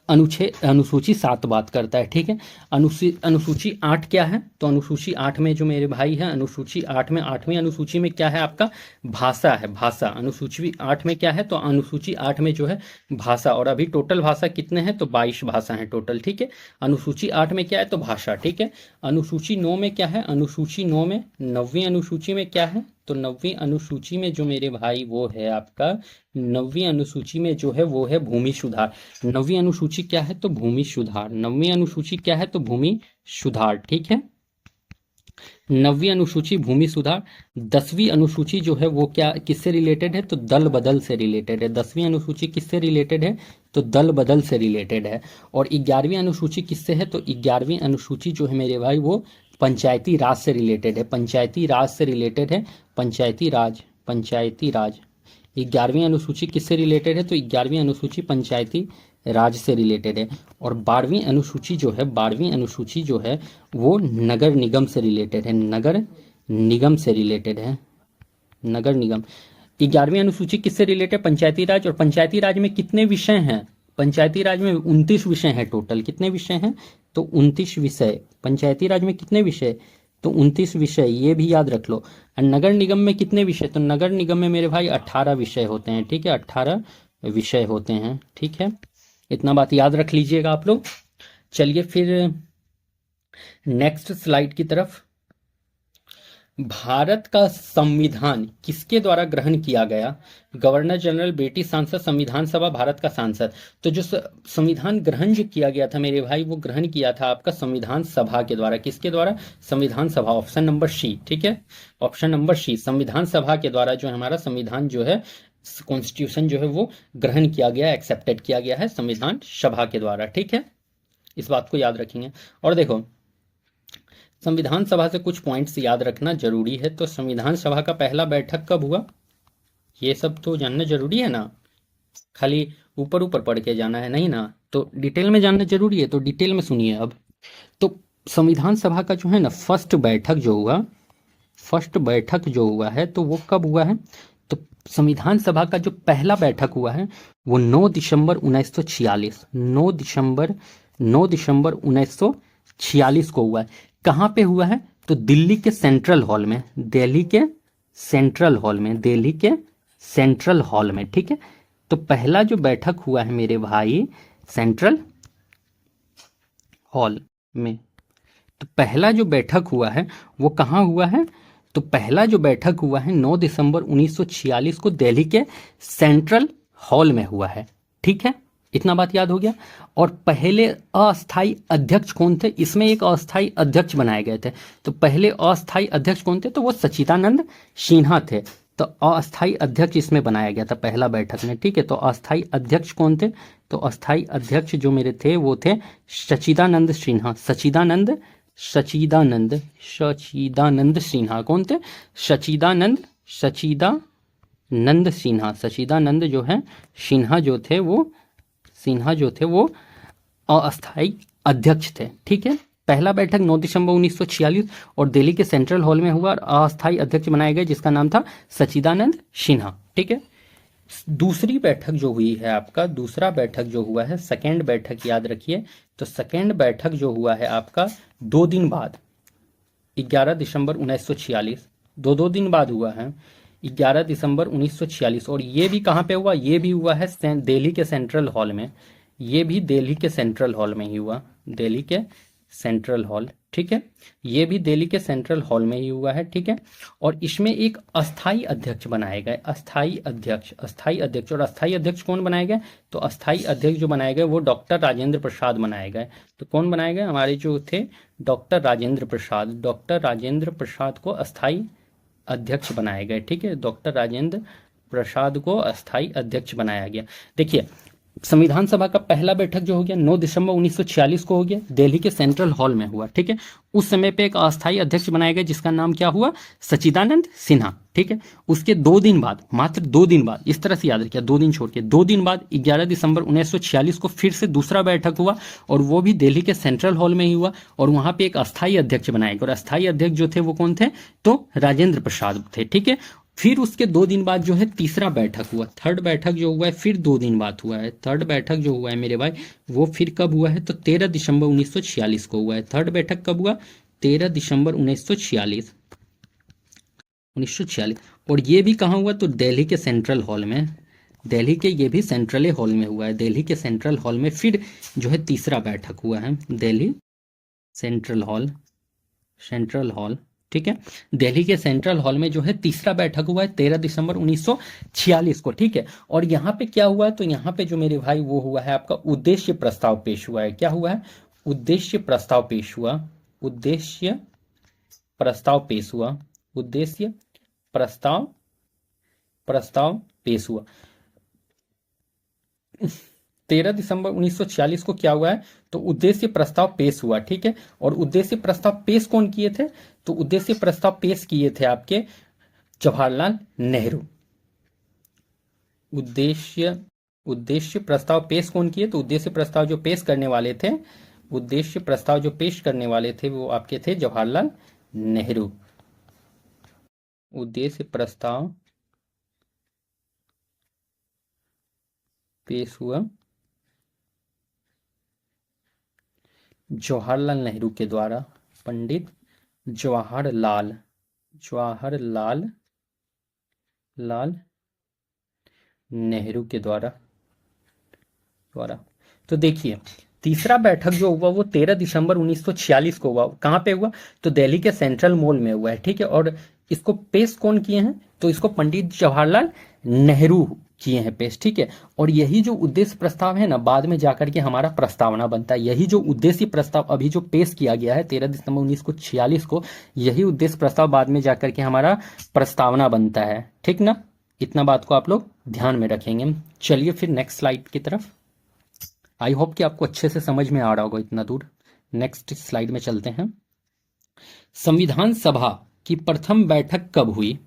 अनुसूची 7 बात करता है, ठीक है। अनुसूची 8 क्या है? तो अनुसूची 8 में जो मेरे भाई है, अनुसूची 8 में 8वीं अनुसूची में क्या है आपका? भाषा है, भाषा। अनुसूची 8 में क्या है? तो अनुसूची 8 में जो है भाषा। और अभी टोटल भाषा कितने हैं? तो 22 भाषा है टोटल, ठीक है। अनुसूची 8 में क्या है? तो भाषा, ठीक है। अनुसूची 9 में क्या है? अनुसूची 9 में, 9वीं अनुसूची में क्या है? तो 9वीं अनुसूची में जो मेरे भाई वो है आपका, 9वीं अनुसूची में जो है वो है भूमि सुधार। 9वीं अनुसूची क्या है? तो भूमि सुधार। 9वीं अनुसूची क्या है? तो भूमि सुधार, ठीक है। 9वीं अनुसूची भूमि सुधार। 10वीं अनुसूची जो है वो क्या, किससे रिलेटेड है? तो दल बदल से रिलेटेड है। 10वीं अनुसूची किससे रिलेटेड है? तो दल बदल से रिलेटेड है। और 11वीं अनुसूची किससे है? तो 11वीं अनुसूची जो है मेरे भाई वो पंचायती राज से रिलेटेड है। पंचायती राज से रिलेटेड है, पंचायती राज, पंचायती राज। 11वीं अनुसूची किससे रिलेटेड है? तो 11वीं अनुसूची पंचायती राज से रिलेटेड है। और 12वीं अनुसूची जो है, 12वीं अनुसूची जो है वो नगर निगम से रिलेटेड है, नगर निगम से रिलेटेड है, नगर निगम। 11वीं अनुसूची किससे रिलेटेड? पंचायती राज। और पंचायती राज में कितने विषय हैं? पंचायती राज में 29 विषय हैं टोटल। कितने विषय हैं? तो 29 विषय। पंचायती राज में कितने विषय? तो 29 विषय, ये भी याद रख लो। और नगर निगम में कितने विषय? तो नगर निगम में मेरे भाई 18 विषय होते हैं, ठीक है, 18 विषय होते हैं, ठीक है। इतना बात याद रख लीजिएगा आप लोग। चलिए फिर नेक्स्ट स्लाइड की तरफ। भारत का संविधान किसके द्वारा ग्रहण किया गया? गवर्नर जनरल, ब्रिटिश सांसद, संविधान सभा, भारत का सांसद। तो जो संविधान ग्रहण जो किया गया था मेरे भाई, वो ग्रहण किया था आपका संविधान सभा के द्वारा। किसके द्वारा? संविधान सभा, ऑप्शन नंबर सी, ठीक है, ऑप्शन नंबर सी, संविधान सभा के द्वारा जो हमारा संविधान जो है, कॉन्स्टिट्यूशन जो है वो ग्रहण किया गया, एक्सेप्टेड किया गया है संविधान सभा के द्वारा, ठीक है। इस बात को याद रखेंगे। और देखो, संविधान सभा से कुछ पॉइंट्स याद रखना जरूरी है। तो संविधान सभा का पहला बैठक कब हुआ? ये सब तो जानना जरूरी है ना, खाली ऊपर ऊपर पढ़ के जाना है नहीं ना, तो डिटेल में जानना जरूरी है। तो डिटेल में सुनिए अब। तो संविधान सभा का जो है ना फर्स्ट बैठक जो हुआ, फर्स्ट बैठक जो हुआ है तो वो कब हुआ है? तो संविधान सभा का जो पहला बैठक हुआ है वो 9 दिसंबर 1946, 9 दिसंबर 1946 को हुआ है। कहाँ पे हुआ है? तो दिल्ली के सेंट्रल हॉल में, दिल्ली के सेंट्रल हॉल में, दिल्ली के सेंट्रल हॉल में, ठीक है। तो पहला जो बैठक हुआ है मेरे भाई सेंट्रल हॉल में। तो पहला जो बैठक हुआ है वो कहाँ हुआ है? तो पहला जो बैठक हुआ है 9 दिसंबर 1946 को दिल्ली के सेंट्रल हॉल में हुआ है, ठीक है। इतना बात याद हो गया। और पहले अस्थाई अध्यक्ष कौन थे? इसमें एक अस्थाई अध्यक्ष बनाए गए थे। तो पहले अस्थाई अध्यक्ष कौन थे? तो वो सच्चिदानंद सिन्हा थे। तो अस्थाई अध्यक्ष इसमें बनाया गया था पहला बैठक में, ठीक है। तो अस्थाई अध्यक्ष कौन थे? तो अस्थाई अध्यक्ष जो मेरे थे वो थे सच्चिदानंद सिन्हा, सच्चिदानंद सिन्हा। कौन थे? सच्चिदानंद सिन्हा। सच्चिदानंद जो है सिन्हा जो थे वो अस्थाई अध्यक्ष थे, ठीक है। पहला बैठक 9 दिसंबर 1946 और दिल्ली के सेंट्रल हॉल में हुआ और अस्थाई अध्यक्ष बनाए गए जिसका नाम था सच्चिदानंद सिन्हा, ठीक है। दूसरी बैठक जो हुई है आपका, दूसरा बैठक जो हुआ है, सेकेंड बैठक याद रखिए। तो सेकेंड बैठक जो हुआ है आपका 2 दिन बाद, 11 दिसंबर 1946, दो दिन बाद हुआ है, 11 दिसंबर 1946। और ये भी कहाँ पे हुआ? ये भी हुआ है दिल्ली के सेंट्रल हॉल में। ये भी दिल्ली के सेंट्रल हॉल में ही हुआ, दिल्ली के सेंट्रल हॉल, ठीक है, ये भी दिल्ली के सेंट्रल हॉल में ही हुआ है, ठीक है। और इसमें एक अस्थाई अध्यक्ष बनाए गए, अस्थाई अध्यक्ष, अस्थाई अध्यक्ष। और अस्थाई अध्यक्ष कौन बनाए गए? तो अस्थाई अध्यक्ष जो बनाए गए वो डॉक्टर राजेंद्र प्रसाद बनाए गए। तो कौन बनाए गए? हमारे जो थे डॉक्टर राजेंद्र प्रसाद, डॉक्टर राजेंद्र प्रसाद को अस्थाई अध्यक्ष बनाए गए, ठीक है, डॉक्टर राजेंद्र प्रसाद को अस्थाई अध्यक्ष बनाया गया। देखिए, संविधान सभा का पहला बैठक जो हो गया 9 दिसंबर 1946 को हो गया, दिल्ली के सेंट्रल हॉल में हुआ, ठीक है। उस समय पे एक अस्थाई अध्यक्ष बनाया गया जिसका नाम क्या हुआ? सच्चिदानंद सिन्हा, ठीक है। उसके 2 दिन बाद, मात्र 2 दिन बाद, इस तरह से याद रखिए, 2 दिन छोड़ के 2 दिन बाद 11 दिसंबर 1946 को फिर से दूसरा बैठक हुआ और वो भी दिल्ली के सेंट्रल हॉल में ही हुआ और वहां पे एक अस्थाई अध्यक्ष बनाया गया। और अस्थाई अध्यक्ष जो थे वो कौन थे? तो राजेंद्र प्रसाद थे, ठीक है। फिर उसके 2 दिन बाद जो है तीसरा बैठक हुआ, थर्ड बैठक जो हुआ है फिर 2 दिन बाद हुआ है। थर्ड बैठक जो हुआ है मेरे भाई वो फिर कब हुआ है? तो 13 दिसंबर 1946 को हुआ है। थर्ड बैठक कब हुआ? 13 दिसंबर 1946। और ये भी कहाँ हुआ? तो दिल्ली के सेंट्रल हॉल में, दिल्ली के ये भी सेंट्रल हॉल में हुआ है। दिल्ली के सेंट्रल हॉल में फिर जो है तीसरा बैठक हुआ है, Delhi central hall, central hall, ठीक है। दिल्ली के सेंट्रल हॉल में जो है तीसरा बैठक हुआ है 13 दिसंबर 1946 को, ठीक है। और यहाँ पे क्या हुआ है? तो यहाँ पे जो मेरे भाई वो हुआ है आपका उद्देश्य प्रस्ताव पेश हुआ है। क्या हुआ है? उद्देश्य प्रस्ताव पेश हुआ, उद्देश्य प्रस्ताव पेश हुआ, उद्देश्य प्रस्ताव, प्रस्ताव पेश हुआ। 13 दिसंबर 1946 को क्या हुआ है? तो उद्देश्य प्रस्ताव पेश हुआ, ठीक है। और उद्देश्य प्रस्ताव पेश कौन किए थे? तो उद्देश्य प्रस्ताव पेश किए थे आपके जवाहरलाल नेहरू। उद्देश्य प्रस्ताव पेश कौन किए? तो उद्देश्य प्रस्ताव जो पेश करने वाले थे, उद्देश्य प्रस्ताव जो पेश करने वाले थे वो आपके थे जवाहरलाल नेहरू। उद्देश्य प्रस्ताव पेश हुआ जवाहरलाल नेहरू के द्वारा, पंडित जवाहरलाल नेहरू के द्वारा। तो देखिए, तीसरा बैठक जो हुआ वो 13 दिसंबर 1946 को हुआ। कहाँ पे हुआ? तो दिल्ली के सेंट्रल मॉल में हुआ है, ठीक है। और इसको पेश कौन किए हैं? तो इसको पंडित जवाहरलाल नेहरू किए हैं पेश, ठीक है। और यही जो उद्देश्य प्रस्ताव है ना, बाद में जाकर के हमारा प्रस्तावना बनता है। यही जो उद्देश्य प्रस्ताव अभी जो पेश किया गया है 13 दिसंबर 1946 को, यही उद्देश्य प्रस्ताव बाद में जाकर के हमारा प्रस्तावना बनता है, ठीक ना। इतना बात को आप लोग ध्यान में रखेंगे। चलिए फिर नेक्स्ट स्लाइड की तरफ। आई होप कि आपको अच्छे से समझ में आ रहा होगा इतना दूर। नेक्स्ट स्लाइड में चलते हैं। संविधान सभा की प्रथम बैठक कब हुई?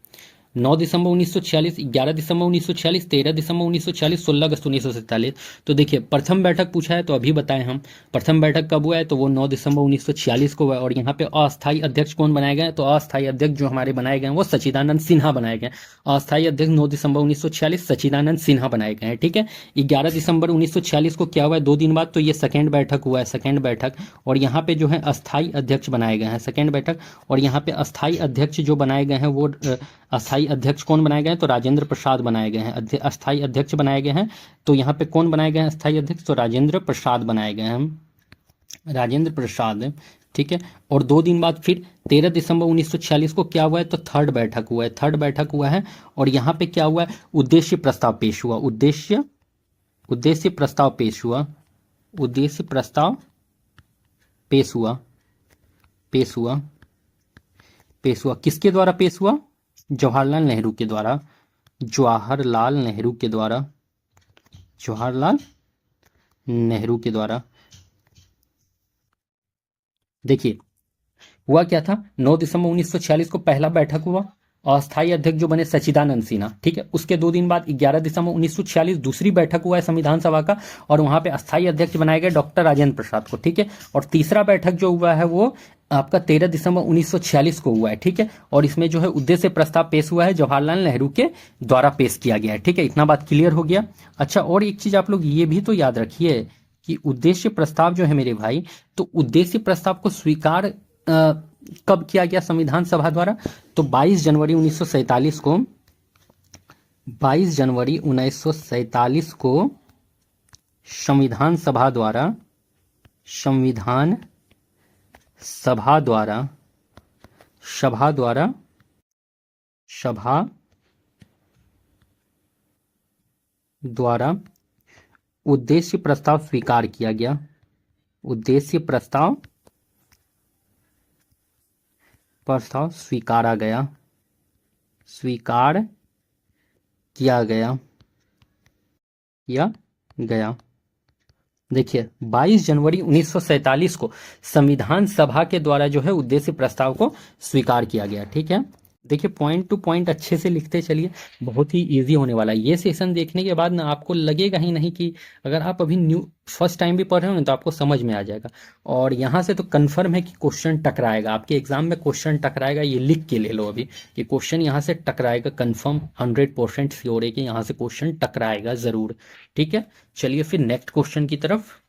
9 दिसंबर 1946, 11 दिसंबर 1946, 13 दिसंबर 1946, 16 अगस्त 1947। तो देखिए, प्रथम बैठक पूछा है तो अभी बताएं हम प्रथम बैठक कब हुआ है, तो वो 9 दिसंबर 1946 को हुआ है। और यहाँ पे अस्थायी अध्यक्ष कौन बनाए गए? तो अस्थायी अध्यक्ष जो हमारे बनाए गए हैं वो सच्चिदानंद सिन्हा बनाए गए। अस्थायी अध्यक्ष 9 दिसंबर 1946 सच्चिदानंद सिन्हा बनाए गए हैं, ठीक है। 11 दिसंबर 1946 को क्या हुआ है? 2 दिन बाद, तो ये सेकेंड बैठक हुआ है, सेकेंड बैठक। और यहाँ पे जो है अस्थायी अध्यक्ष बनाए गए हैं, सेकेंड बैठक। और यहाँ पे अस्थायी अध्यक्ष जो बनाए गए हैं वो अस्थायी अध्यक्ष कौन बनाए गए हैं? तो राजेंद्र प्रसाद बनाए गए हैं, अस्थायी अध्यक्ष बनाए गए हैं। तो यहाँ पे कौन बनाए गए हैं अस्थायी अध्यक्ष? तो राजेंद्र प्रसाद बनाए गए हैं, राजेंद्र प्रसाद, ठीक है। और 2 दिन बाद फिर 13 दिसंबर 1946 को क्या हुआ है? तो थर्ड बैठक हुआ है, थर्ड बैठक हुआ है। और यहाँ पे क्या हुआ है? उद्देश्य प्रस्ताव पेश हुआ, उद्देश्य प्रस्ताव पेश हुआ, उद्देश्य प्रस्ताव पेश हुआ, पेश हुआ, पेश हुआ। किसके द्वारा पेश हुआ? जवाहरलाल नेहरू के द्वारा, जवाहरलाल नेहरू के द्वारा, जवाहरलाल नेहरू के द्वारा। देखिए, हुआ क्या था? 9 दिसंबर 1946 को पहला बैठक हुआ, अस्थायी अध्यक्ष जो बने सच्चिदानंद सिन्हा, ठीक है। उसके 2 दिन बाद 11 दिसंबर 1946 दूसरी बैठक हुआ है संविधान सभा का, और वहां पे अस्थायी अध्यक्ष बनाए गए डॉक्टर राजेंद्र प्रसाद को, ठीक है। और तीसरा बैठक जो हुआ है वो आपका 13 दिसंबर 1946 को हुआ है, ठीक है। और इसमें जो है उद्देश्य प्रस्ताव पेश हुआ है जवाहरलाल नेहरू के द्वारा पेश किया गया है, ठीक है। इतना बात क्लियर हो गया। अच्छा, और एक चीज आप लोग ये भी तो याद रखिए कि उद्देश्य प्रस्ताव जो है मेरे भाई, तो उद्देश्य प्रस्ताव को स्वीकार कब किया गया संविधान सभा द्वारा? तो 22 जनवरी 1947 को, 22 जनवरी 1947 को संविधान सभा द्वारा, संविधान सभा द्वारा सभा द्वारा सभा द्वारा उद्देश्य प्रस्ताव स्वीकार किया गया। उद्देश्य प्रस्ताव स्वीकारा गया, स्वीकार किया गया, देखिए 22 जनवरी 1947 को संविधान सभा के द्वारा जो है उद्देश्य प्रस्ताव को स्वीकार किया गया। ठीक है, देखिए पॉइंट टू पॉइंट अच्छे से लिखते चलिए, बहुत ही इजी होने वाला है। ये सेशन देखने के बाद ना आपको लगेगा ही नहीं कि अगर आप अभी फर्स्ट टाइम भी पढ़ रहे हो ना तो आपको समझ में आ जाएगा। और यहाँ से तो कंफर्म है कि क्वेश्चन टकराएगा, आपके एग्जाम में क्वेश्चन टकराएगा, ये लिख के ले लो अभी कि क्वेश्चन यहाँ से टकराएगा, कंफर्म 100% श्योर है कि यहाँ से क्वेश्चन टकराएगा जरूर। ठीक है, चलिए फिर नेक्स्ट क्वेश्चन की तरफ।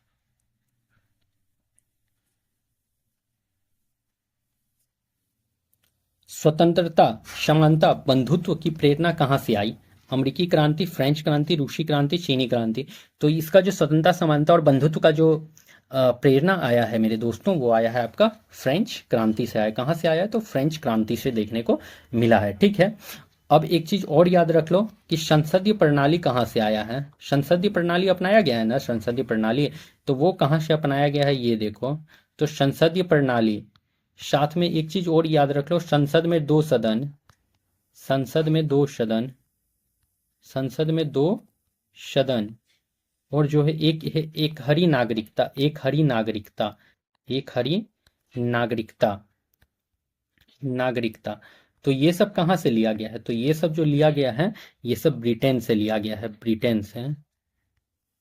स्वतंत्रता, समानता, बंधुत्व की प्रेरणा कहाँ से आई? अमेरिकी क्रांति, फ्रेंच क्रांति, रूसी क्रांति, चीनी क्रांति। तो इसका जो स्वतंत्रता, समानता और बंधुत्व का जो प्रेरणा आया है मेरे दोस्तों, वो आया है आपका फ्रेंच क्रांति से आया। कहाँ से आया है? तो फ्रेंच क्रांति से देखने को मिला है। ठीक है, अब एक चीज और याद रख लो कि संसदीय प्रणाली कहाँ से आया है। संसदीय प्रणाली अपनाया गया है ना, संसदीय प्रणाली, तो वो कहाँ से अपनाया गया है ये देखो। तो संसदीय प्रणाली, साथ में एक चीज और याद रख लो, संसद में 2 सदन, संसद में 2 सदन, संसद में 2 सदन, और जो है एक हरी नागरिकता, एक हरी नागरिकता, एक हरी नागरिकता, नागरिकता। तो ये सब कहाँ से लिया गया है? तो ये सब जो लिया गया है ये सब ब्रिटेन से लिया गया है, ब्रिटेन से,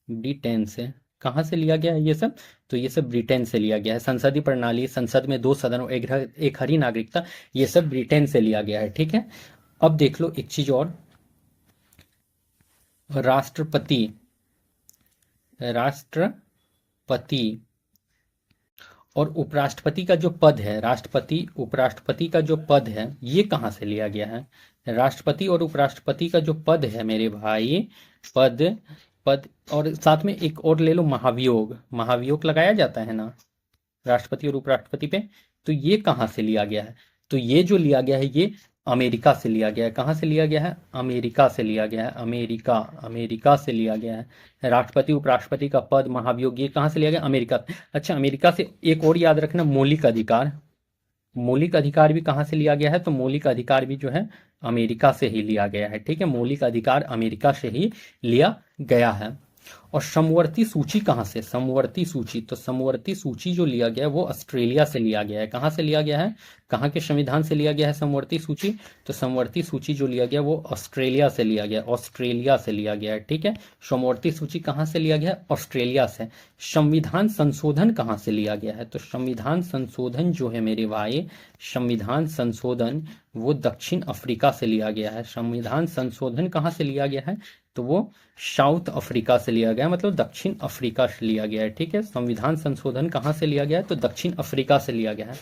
ब्रिटेन से। कहाँ से लिया गया है ये सब? तो ये सब ब्रिटेन से लिया गया है। संसदीय प्रणाली, संसद में 2 सदन और एक हरी नागरिकता, ये सब ब्रिटेन से लिया गया है। ठीक है, अब देख लो एक चीज और, राष्ट्रपति, राष्ट्रपति और उपराष्ट्रपति का जो पद है, राष्ट्रपति उपराष्ट्रपति का जो पद है, ये कहाँ से लिया गया है? राष्ट्रपति और उपराष्ट्रपति का जो पद है मेरे भाई, पद, और साथ में एक और ले लो, महाभियोग, महाभियोग लगाया जाता है ना राष्ट्रपति और उपराष्ट्रपति पे। तो ये कहाँ से लिया गया है? तो ये जो लिया गया है ये अमेरिका से लिया गया है। कहाँ से लिया गया है? अमेरिका से लिया गया है, अमेरिका, अमेरिका से लिया गया है। राष्ट्रपति उपराष्ट्रपति का पद, महाभियोग, ये कहाँ से लिया गया? अमेरिका। अच्छा, अमेरिका से एक और याद रखना, मौलिक अधिकार, मौलिक अधिकार भी कहाँ से लिया गया है? तो मौलिक अधिकार भी जो है अमेरिका से ही लिया गया है। ठीक है, मौलिक अधिकार अमेरिका से ही लिया गया है। और समवर्ती सूची कहाँ से? समवर्ती सूची, तो समवर्ती सूची जो लिया गया है वो ऑस्ट्रेलिया से लिया गया है। कहाँ से लिया गया है? कहाँ के संविधान से लिया गया है समवर्ती सूची? तो समवर्ती सूची जो लिया गया वो ऑस्ट्रेलिया से लिया गया, ऑस्ट्रेलिया से लिया गया है। ठीक है, समवर्ती सूची कहाँ से लिया गया है? ऑस्ट्रेलिया से। संविधान संशोधन कहाँ से लिया गया है? तो संविधान संशोधन जो है मेरे भाई, संविधान संशोधन वो दक्षिण अफ्रीका से लिया गया है। संविधान संशोधन कहाँ से लिया गया है? तो वो साउथ अफ्रीका से लिया गया, मतलब दक्षिण अफ्रीका से लिया गया है। ठीक है, संविधान संशोधन कहाँ से लिया गया है? तो दक्षिण अफ्रीका से लिया गया है।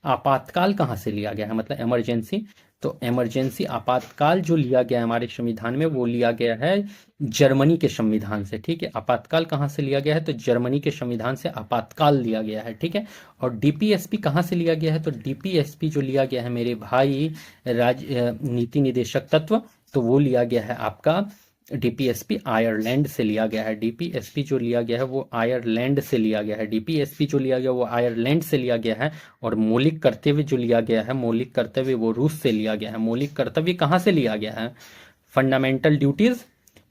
आपातकाल कहाँ से लिया गया है? मतलब इमरजेंसी, तो इमरजेंसी आपातकाल जो लिया गया है हमारे संविधान में वो लिया गया है जर्मनी के संविधान से। ठीक है, आपातकाल कहाँ से लिया गया है? तो जर्मनी के संविधान से आपातकाल लिया गया है। ठीक है, और डीपीएसपी कहाँ से लिया गया है? तो डीपीएसपी जो लिया गया है मेरे भाई, नीति निदेशक तत्व, तो वो लिया गया है आपका डीपीएसपी आयरलैंड से लिया गया है। डीपीएसपी जो लिया गया है वो आयरलैंड से लिया गया है। डीपीएसपी जो लिया गया वो आयरलैंड से लिया गया है। और मौलिक कर्तव्य जो लिया गया है, मौलिक कर्तव्य वो रूस से लिया गया है। मौलिक कर्तव्य कहाँ से लिया गया है? फंडामेंटल ड्यूटीज,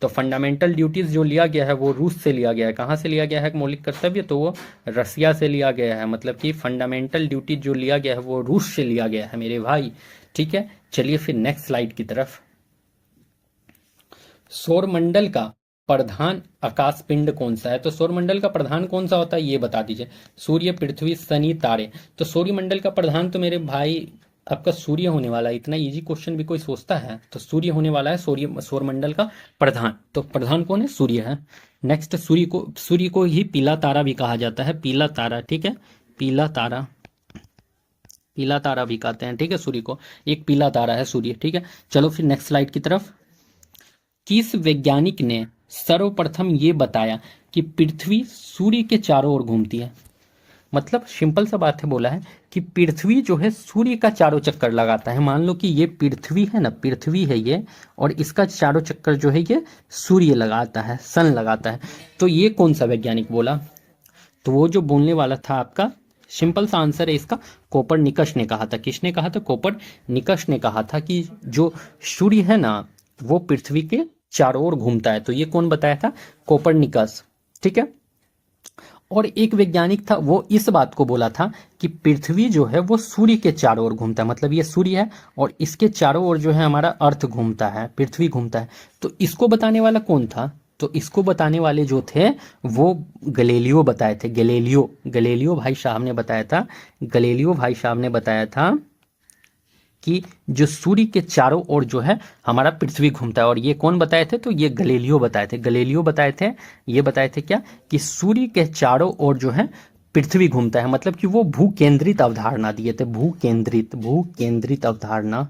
तो फंडामेंटल ड्यूटीज जो लिया गया है वो रूस से लिया गया है। कहाँ से लिया गया है मौलिक कर्तव्य? तो वो रसिया से लिया गया है। मतलब कि फंडामेंटल ड्यूटी जो लिया गया है वो रूस से लिया गया है मेरे भाई। ठीक है, चलिए फिर नेक्स्ट स्लाइड की तरफ। सौरमंडल का प्रधान आकाश पिंड कौन सा है? तो सौरमंडल का प्रधान कौन सा होता है ये बता दीजिए। सूर्य, पृथ्वी, शनि, तारे। तो सूर्यमंडल का प्रधान तो मेरे भाई आपका सूर्य होने वाला है। इतना इजी क्वेश्चन भी कोई सोचता है? तो सूर्य होने वाला है, सौरमंडल का प्रधान। तो प्रधान कौन है? सूर्य है। नेक्स्ट, सूर्य को ही पीला तारा भी कहा जाता है, पीला तारा। ठीक है, पीला तारा, पीला तारा भी कहते हैं। ठीक है, सूर्य को एक पीला तारा है सूर्य। ठीक है, चलो फिर नेक्स्ट स्लाइड की तरफ। किस वैज्ञानिक ने सर्वप्रथम ये बताया कि पृथ्वी सूर्य के चारों ओर घूमती है? मतलब सिंपल सा बात है, बोला है कि पृथ्वी जो है सूर्य का चारों चक्कर लगाता है। मान लो कि ये पृथ्वी है ना, पृथ्वी है ये, और इसका चारों चक्कर जो है ये सूर्य लगाता है, सन लगाता है। तो ये कौन सा वैज्ञानिक बोला? तो वो जो बोलने वाला था आपका, सिंपल सा आंसर है इसका, कोपरनिकस ने कहा था। किसने कहा था? कोपरनिकस ने कहा था कि जो सूर्य है ना वो पृथ्वी के चारों ओर घूमता है। तो ये कौन बताया था? कोपरनिकस। ठीक है। और एक वैज्ञानिक था, वो इस बात को बोला था कि पृथ्वी जो है वो सूर्य के चारों ओर घूमता है। मतलब ये सूर्य है और इसके चारों ओर जो है हमारा अर्थ घूमता है, पृथ्वी घूमता है। तो इसको बताने वाला कौन था? तो इसको बताने वाले जो थे वो गैलीलियो बताए थे। गैलीलियो भाई साहब ने बताया था। गैलीलियो भाई साहब ने बताया था कि जो सूर्य के चारों ओर जो है हमारा पृथ्वी घूमता है। और ये कौन बताए थे? तो ये गैलीलियो बताए थे। गैलीलियो बताए थे, ये बताए थे क्या? कि सूर्य के चारों ओर जो है पृथ्वी घूमता है। मतलब कि वो भू केंद्रित अवधारणा दिए थे। भू केंद्रित अवधारणा।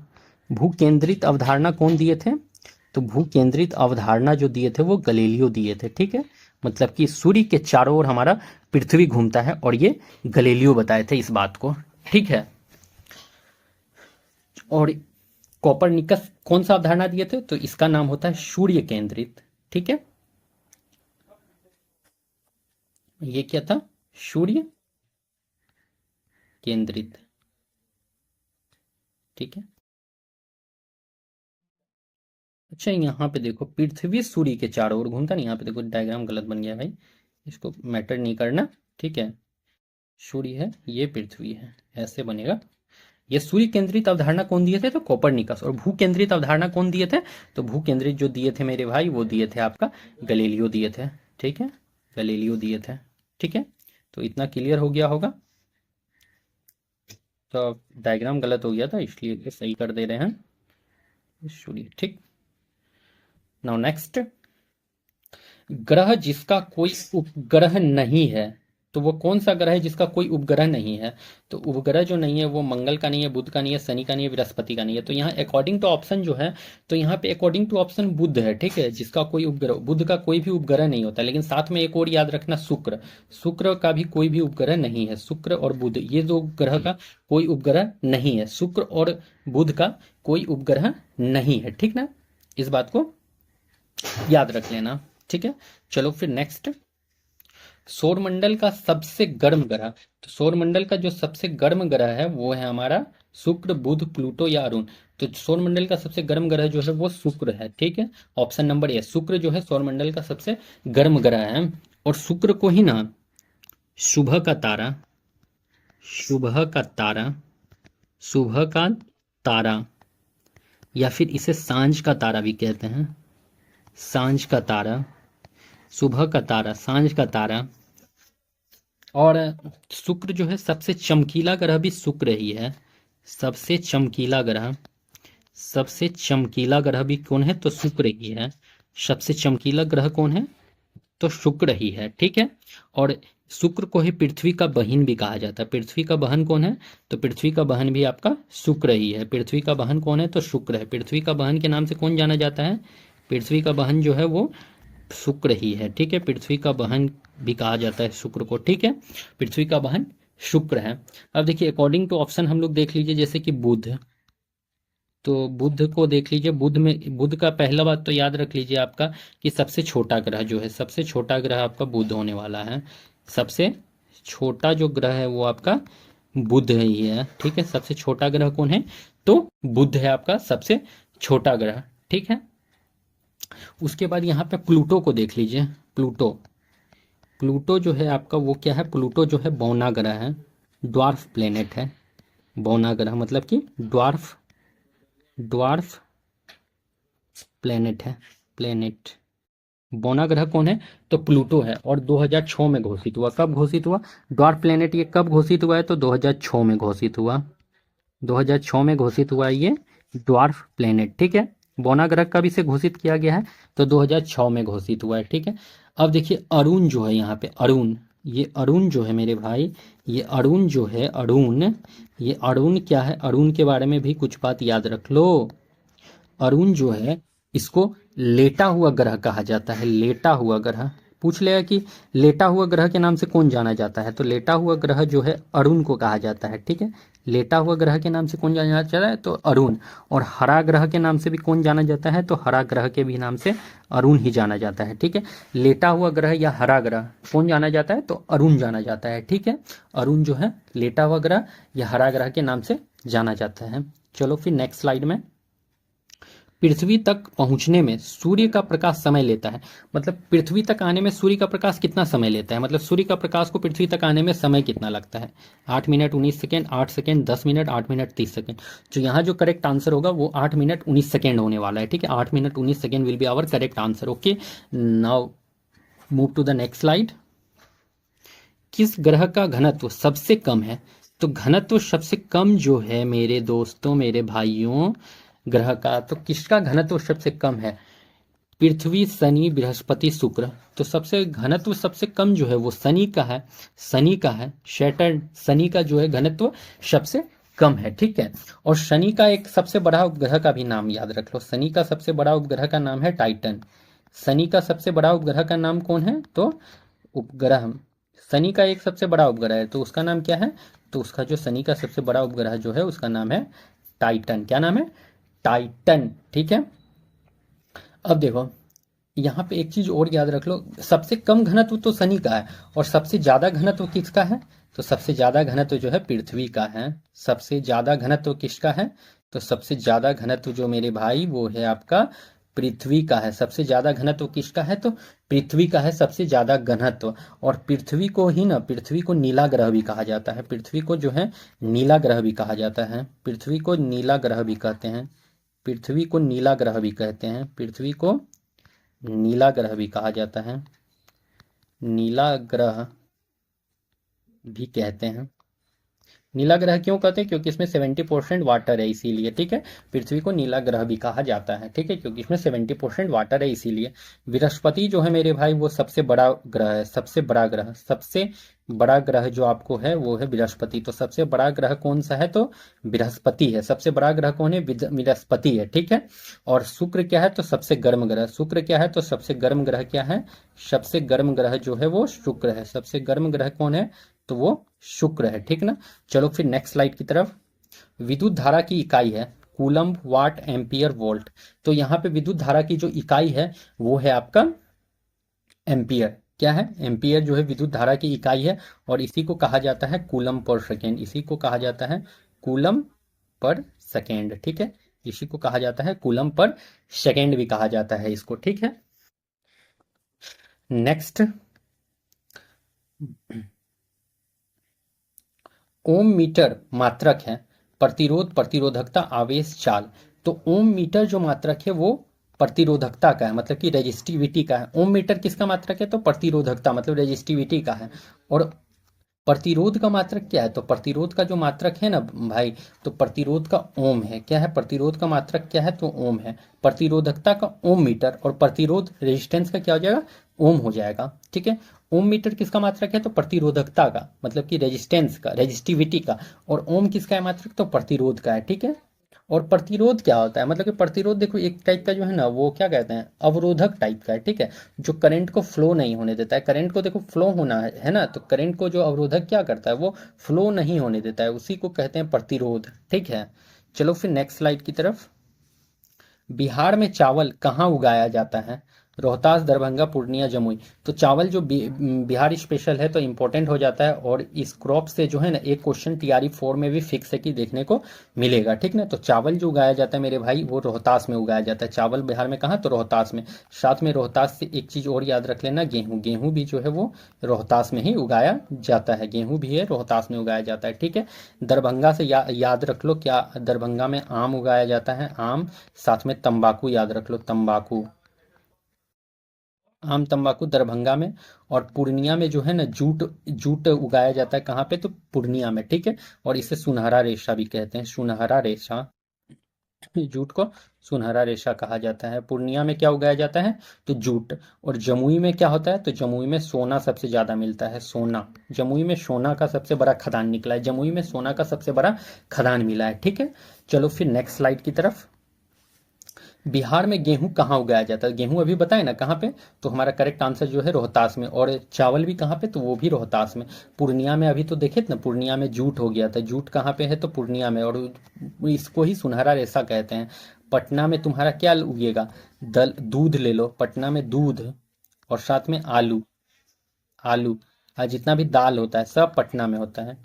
भू केंद्रित अवधारणा कौन दिए थे? तो भू केंद्रित अवधारणा जो दिए थे वो गैलीलियो दिए थे। ठीक है। मतलब कि सूर्य के चारों ओर हमारा पृथ्वी घूमता है, और ये गैलीलियो बताए थे इस बात को। ठीक है। और कोपरनिकस कौन सा अवधारणा दिए थे? तो इसका नाम होता है सूर्य केंद्रित। ठीक है। ये क्या था? सूर्य केंद्रित। ठीक है। अच्छा, यहाँ पे देखो पृथ्वी सूर्य के चारों ओर घूमता नहीं। यहाँ पे देखो डायग्राम गलत बन गया भाई, इसको मैटर नहीं करना। ठीक है। सूर्य है, ये पृथ्वी है, ऐसे बनेगा। ये सूर्य केंद्रित अवधारणा कौन दिए थे? तो कोपरनिकस। और भू केंद्रित अवधारणा कौन दिए थे? तो भू केंद्रित जो दिए थे मेरे भाई वो दिए थे आपका गैलीलियो दिए थे। ठीक है। गैलीलियो दिए थे। ठीक है। तो इतना क्लियर हो गया होगा। तो डायग्राम गलत हो गया था इसलिए इसे सही कर दे रहे हैं सूर्य। ठीक। नाउ नेक्स्ट, ग्रह जिसका कोई उपग्रह नहीं है। तो वो कौन सा ग्रह है जिसका कोई उपग्रह नहीं है? तो उपग्रह जो नहीं है वो मंगल का नहीं है, बुध का नहीं है, शनि का नहीं है, बृहस्पति का नहीं है। तो यहाँ अकॉर्डिंग टू ऑप्शन जो है, तो यहाँ पे अकॉर्डिंग टू ऑप्शन बुध है। ठीक है। जिसका कोई उपग्रह, बुध का कोई भी उपग्रह नहीं होता। लेकिन साथ में एक और याद रखना, शुक्र का भी कोई भी उपग्रह नहीं है। शुक्र और बुध ये दो ग्रह का कोई उपग्रह नहीं है। शुक्र और बुध का कोई उपग्रह नहीं है। ठीक ना, इस बात को याद रख लेना। ठीक है। चलो फिर नेक्स्ट, सौरमंडल का सबसे गर्म ग्रह। तो सौरमंडल का जो सबसे गर्म ग्रह है वो है हमारा शुक्र, बुध, प्लूटो या अरुण। तो सौरमंडल का सबसे गर्म ग्रह जो है वो शुक्र है। ठीक है। ऑप्शन नंबर ए, शुक्र जो है सौरमंडल का सबसे गर्म ग्रह है। और शुक्र को ही ना सुबह का तारा, सुबह का तारा, सुबह का तारा, या फिर इसे सांझ का तारा भी कहते हैं। सांझ का तारा, सुबह का तारा, सांझ का तारा। और शुक्र जो है सबसे चमकीला ग्रह भी शुक्र ही है। सबसे चमकीला ग्रह, सबसे चमकीला ग्रह भी कौन है? तो शुक्र ही है। सबसे चमकीला ग्रह कौन है? तो शुक्र ही है। ठीक है। और शुक्र को ही पृथ्वी का बहन भी कहा जाता है। पृथ्वी का बहन कौन है? तो पृथ्वी का बहन भी आपका शुक्र ही है। पृथ्वी का बहन कौन है? तो शुक्र है। पृथ्वी का बहन के नाम से कौन जाना जाता है? पृथ्वी का बहन जो है वो शुक्र ही है। ठीक है। पृथ्वी का बहन भी कहा जाता है शुक्र को। ठीक है। पृथ्वी का बहन शुक्र है। अब देखिए अकॉर्डिंग टू ऑप्शन हम लोग देख लीजिए, जैसे कि बुध। तो बुध को देख लीजिए। बुध में, बुध का पहला बात तो याद रख लीजिए आपका कि सबसे छोटा ग्रह जो है, सबसे छोटा ग्रह आपका बुध होने वाला है। सबसे छोटा जो ग्रह है वो आपका बुध ही है। ठीक है। सबसे छोटा ग्रह कौन है? तो बुध है आपका सबसे छोटा ग्रह। ठीक है। उसके बाद यहाँ पे प्लूटो को देख लीजिए। प्लूटो, प्लूटो जो है आपका वो क्या है? प्लूटो जो है बौना ग्रह है, ड्वार्फ प्लेनेट है। बौना ग्रह मतलब कि ड्वार्फ, ड्वार्फ प्लेनेट है, प्लेनेट। बौना ग्रह कौन है? तो प्लूटो है। और 2006 में घोषित हुआ। कब घोषित हुआ? ड्वार्फ प्लेनेट ये कब घोषित हुआ है? तो 2006 में घोषित हुआ। 2006 में घोषित हुआ ये ड्वार्फ प्लेनेट। ठीक है। बौना ग्रह कब इसे घोषित किया गया है? तो 2006 में घोषित हुआ है। ठीक है। अब देखिए अरुण जो है यहाँ पे, अरुण, ये अरुण जो है मेरे भाई, ये अरुण जो है, अरुण, ये अरुण क्या है? अरुण के बारे में भी कुछ बात याद रख लो। अरुण जो है इसको लेटा हुआ ग्रह कहा जाता है। लेटा हुआ ग्रह। पूछ लेगा कि लेटा हुआ ग्रह के नाम से कौन जाना जाता है, तो लेटा हुआ ग्रह जो है अरुण को कहा जाता है। ठीक है, लेटा हुआ ग्रह के नाम से कौन जाना जाता है, तो अरुण। और हरा ग्रह के नाम से भी कौन जाना जाता है, तो हरा ग्रह के भी नाम से अरुण ही जाना जाता है। ठीक है, लेटा हुआ ग्रह या हरा ग्रह कौन जाना जाता है, तो अरुण जाना जाता है। ठीक है, अरुण जो है लेटा हुआ ग्रह या हरा ग्रह के नाम से जाना जाता है। चलो फिर नेक्स्ट स्लाइड में, पृथ्वी तक पहुंचने में सूर्य का प्रकाश समय लेता है, मतलब पृथ्वी तक आने में सूर्य का प्रकाश कितना समय लेता है, मतलब सूर्य का प्रकाश को पृथ्वी तक आने में समय कितना लगता है। 8 minute 19 second, 8 second, 10 minute, 8 minute 30 second. तो यहाँ जो करेक्ट आंसर होगा वो 8 मिनट 19 सेकेंड होने वाला है। ठीक है, 8 minute 19 second will be our correct answer. Okay, now move to the next slide. किस ग्रह का घनत्व सबसे कम है, तो घनत्व सबसे कम जो है मेरे दोस्तों, मेरे भाइयों, ग्रह का, तो किसका घनत्व सबसे कम है, पृथ्वी, शनि, बृहस्पति, शुक्र। तो सबसे घनत्व सबसे कम जो है वो शनि का है, शनि का है, सैटर्न, शनि का जो है घनत्व सबसे कम है। ठीक है, और शनि का एक सबसे बड़ा उपग्रह का भी नाम याद रख लो, शनि का सबसे बड़ा उपग्रह का नाम है टाइटन। शनि का सबसे बड़ा उपग्रह का नाम कौन है, तो उपग्रह, शनि का एक सबसे बड़ा उपग्रह है, तो उसका नाम क्या है, तो उसका जो शनि का सबसे बड़ा उपग्रह जो है उसका नाम है टाइटन। क्या नाम है, टाइटन। ठीक है, अब देखो यहाँ पे एक चीज और याद रख लो, सबसे कम घनत्व तो शनि का है और सबसे ज्यादा घनत्व किसका है, तो सबसे ज्यादा घनत्व जो है पृथ्वी का है। सबसे ज्यादा घनत्व किसका है, तो सबसे ज्यादा घनत्व जो मेरे भाई वो है आपका पृथ्वी का है। सबसे ज्यादा घनत्व किसका है, तो पृथ्वी का है सबसे ज्यादा घनत्व। और पृथ्वी को ही ना, पृथ्वी को नीला ग्रह भी कहा जाता है, पृथ्वी को जो है नीला ग्रह भी कहा जाता है, पृथ्वी को नीला ग्रह भी कहते हैं, पृथ्वी को नीला ग्रह भी कहते हैं, पृथ्वी को नीला ग्रह भी कहा जाता है, नीला ग्रह भी कहते हैं। नीला ग्रह क्यों कहते हैं, क्योंकि इसमें 70% वाटर है इसीलिए। ठीक है, पृथ्वी को नीला ग्रह भी कहा जाता है। ठीक है, क्योंकि इसमें 70% वाटर है इसीलिए। बृहस्पति जो है मेरे भाई वो सबसे बड़ा ग्रह है, सबसे बड़ा ग्रह, सबसे बड़ा ग्रह जो आपको है वो है बृहस्पति। तो सबसे बड़ा ग्रह कौन सा है, तो बृहस्पति है, सबसे बड़ा ग्रह कौन है, बृहस्पति है। ठीक है, और शुक्र क्या है, तो सबसे गर्म ग्रह, शुक्र क्या है, तो सबसे गर्म ग्रह क्या है, सबसे गर्म ग्रह जो है वो शुक्र है, सबसे गर्म ग्रह कौन है, तो वो शुक्र है। ठीक ना, चलो फिर नेक्स्ट स्लाइड की तरफ। विद्युत धारा की इकाई है कूलम्ब, वाट, एम्पियर, वोल्ट। तो यहाँ पे विद्युत धारा की जो इकाई है वो है आपका एम्पियर। क्या है, एम्पियर जो है विद्युत धारा की इकाई है और इसी को कहा जाता है कूलम पर सेकेंड, इसी को कहा जाता है कूलम पर सेकेंड। ठीक है, इसी को कहा जाता है कूलम पर सेकेंड भी कहा जाता है इसको। ठीक है, नेक्स्ट, ओम मीटर मात्रक है, प्रतिरोध, प्रतिरोधकता, आवेश, चाल। तो ओम मीटर जो मात्रक है वो प्रतिरोधकता का है, मतलब कि रेजिस्टिविटी का है। ओम मीटर किसका मात्रक है, तो प्रतिरोधकता मतलब रेजिस्टिविटी का है। और प्रतिरोध का मात्रक क्या है, तो प्रतिरोध का जो मात्रक है ना भाई, तो प्रतिरोध का ओम है। क्या है, प्रतिरोध का मात्रक क्या है, तो ओम है। प्रतिरोधकता का ओम मीटर और प्रतिरोध रेजिस्टेंस का क्या हो जाएगा, ओम हो जाएगा। ठीक है, ओम मीटर किसका मात्रक है, तो प्रतिरोधकता का, मतलब कि रेजिस्टेंस का, रेजिस्टिविटी का। और ओम किसका है मात्रक, तो प्रतिरोध का है। ठीक है, और प्रतिरोध क्या होता है, मतलब कि प्रतिरोध देखो एक टाइप का जो है ना वो क्या कहते हैं, अवरोधक टाइप का है। ठीक है, जो करंट को फ्लो नहीं होने देता है, करंट को देखो फ्लो होना है ना, तो करंट को जो अवरोधक क्या करता है, वो फ्लो नहीं होने देता है, उसी को कहते हैं प्रतिरोध। ठीक है, चलो फिर नेक्स्ट स्लाइड की तरफ। बिहार में चावल कहाँ उगाया जाता है, रोहतास, दरभंगा, पूर्णिया, जमुई। तो चावल जो बिहार स्पेशल है तो इंपॉर्टेंट हो जाता है, और इस क्रॉप से जो है ना एक क्वेश्चन टीआरई 4 में भी फिक्स है कि देखने को मिलेगा। ठीक ना, तो चावल जो उगाया जाता है मेरे भाई वो रोहतास में उगाया जाता है। चावल बिहार में कहाँ, तो रोहतास में। साथ में रोहतास से एक चीज़ और याद रख लेना, गेहूँ, गेहूँ भी जो है वो रोहतास में ही उगाया जाता है, गेहूँ भी है रोहतास में उगाया जाता है। ठीक है, दरभंगा से याद रख लो क्या, दरभंगा में आम उगाया जाता है, आम। साथ में तंबाकू याद रख लो, तंबाकू, आम तंबाकू दरभंगा में। और पूर्णिया में जो है ना जूट, जूट उगाया जाता है, कहाँ पे, तो पूर्णिया में। ठीक है, और इसे सुनहरा रेशा भी कहते हैं, सुनहरा रेशा, जूट को सुनहरा रेशा कहा जाता है। पूर्णिया में क्या उगाया जाता है, तो जूट। और जमुई में क्या होता है, तो जमुई में सोना सबसे ज्यादा मिलता है, सोना। जमुई में सोना का सबसे बड़ा खदान निकला है, जमुई में सोना का सबसे बड़ा खदान मिला है। ठीक है, चलो फिर नेक्स्ट स्लाइड की तरफ। बिहार में गेहूं कहाँ उगाया जाता है? गेहूं अभी बताए ना कहाँ पे, तो हमारा करेक्ट आंसर जो है रोहतास में। और चावल भी कहाँ पे, तो वो भी रोहतास में। पूर्णिया में अभी तो देखे थे ना, पूर्णिया में जूट हो गया था। जूट कहाँ पे है, तो पूर्णिया में, और इसको ही सुनहरा रेशा कहते हैं। पटना में तुम्हारा क्या उगेगा? दूध ले लो, पटना में दूध, और साथ में आलू। आलू, जितना भी दाल होता है सब पटना में होता है।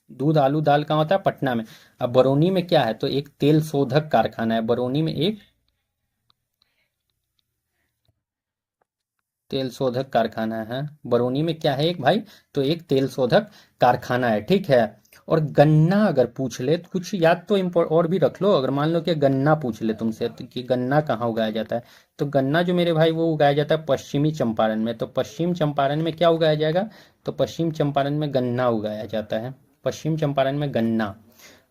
दूध आलू दाल कहाँ होता है? पटना में। अब बरौनी में क्या है, तो एक तेल शोधक कारखाना है बरौनी में, एक तेल शोधक कारखाना है बरौनी में। क्या है एक भाई, तो एक तेल शोधक कारखाना है, ठीक है। और गन्ना अगर पूछ ले तो कुछ याद तो और भी रख लो। अगर मान लो कि गन्ना पूछ ले तुमसे, तो कि गन्ना कहाँ उगाया जाता है, तो गन्ना जो मेरे भाई वो उगाया जाता है पश्चिमी चंपारण में। तो पश्चिम चंपारण में क्या उगाया जाएगा, तो पश्चिम चंपारण में गन्ना उगाया जाता है। पश्चिम चंपारण में गन्ना।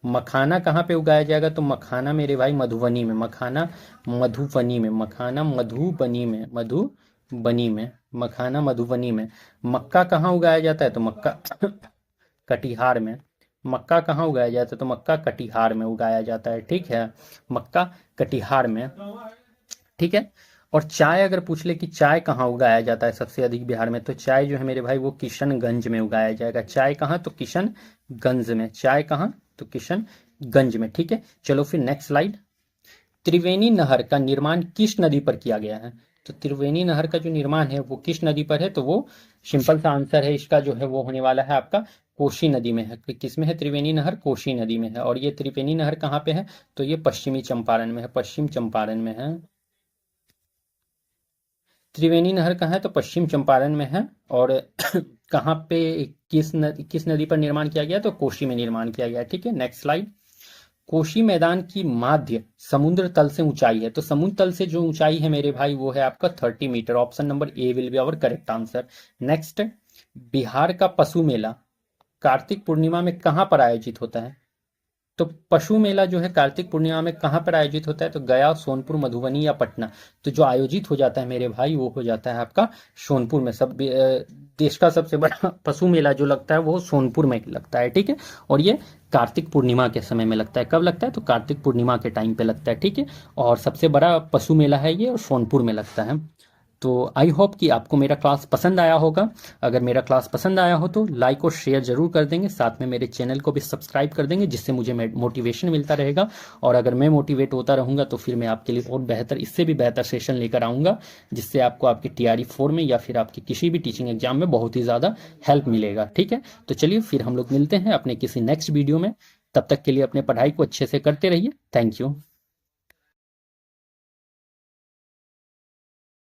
मखाना कहाँ पे उगाया जाएगा, तो मखाना मेरे भाई मधुबनी में। मखाना मधुबनी में, मखाना मधुबनी में, मधुबनी में, मखाना मधुबनी में। मक्का कहाँ उगाया जाता है, तो मक्का कटिहार में। मक्का कहाँ उगाया जाता है, तो मक्का कटिहार में उगाया जाता है, ठीक है। मक्का कटिहार में, ठीक है। और चाय अगर पूछ ले कि चाय कहाँ उगाया जाता है सबसे अधिक बिहार में, तो चाय जो है मेरे भाई वो किशनगंज में उगाया जाएगा। चाय कहाँ, तो किशनगंज में। चाय कहाँ, तो किशनगंज में, ठीक है। चलो फिर नेक्स्ट स्लाइड। त्रिवेणी नहर का निर्माण किस नदी पर किया गया है, तो त्रिवेणी नहर का जो निर्माण है वो किस नदी पर है, तो वो सिंपल सा आंसर है इसका जो है वो होने वाला है आपका कोशी नदी में है। किस में है त्रिवेणी नहर, कोशी नदी में है। और ये त्रिवेणी नहर कहाँ पे है, तो ये पश्चिमी चंपारण में है, पश्चिम चंपारण में है। त्रिवेणी नहर कहाँ है, तो पश्चिम चंपारण में है। और कहाँ पे, किस नदी पर निर्माण किया गया, तो कोशी में निर्माण किया गया, ठीक है। Next slide. कोशी मैदान की माध्य समुद्र तल से ऊंचाई है, तो समुद्र तल से जो ऊंचाई है मेरे भाई वो है आपका 30 metre. Option number A will be our correct answer. Next, Bihar का पशु मेला कार्तिक पूर्णिमा में कहाँ पर आयोजित होता है, तो पशु मेला जो है कार्तिक पूर्णिमा में कहाँ पर आयोजित होता है, तो गया, सोनपुर, मधुबनी या पटना। तो जो आयोजित हो जाता है मेरे भाई वो हो जाता है आपका सोनपुर में। देश का सबसे बड़ा पशु मेला जो लगता है वो सोनपुर में लगता है, ठीक है। और ये कार्तिक पूर्णिमा के समय में लगता है। कब लगता है, तो कार्तिक पूर्णिमा के टाइम पे लगता है, ठीक है। और सबसे बड़ा पशु मेला है ये, और सोनपुर में लगता है। तो आई होप कि आपको मेरा क्लास पसंद आया होगा। अगर मेरा क्लास पसंद आया हो तो लाइक और शेयर जरूर कर देंगे, साथ में मेरे चैनल को भी सब्सक्राइब कर देंगे, जिससे मुझे मोटिवेशन मिलता रहेगा। और अगर मैं मोटिवेट होता रहूँगा तो फिर मैं आपके लिए और बेहतर, इससे भी बेहतर सेशन लेकर आऊँगा, जिससे आपको आपकी TRE 4 में या फिर आपके किसी भी टीचिंग एग्जाम में बहुत ही ज़्यादा हेल्प मिलेगा, ठीक है। तो चलिए फिर हम लोग मिलते हैं अपने किसी नेक्स्ट वीडियो में। तब तक के लिए अपने पढ़ाई को अच्छे से करते रहिए। Thank you.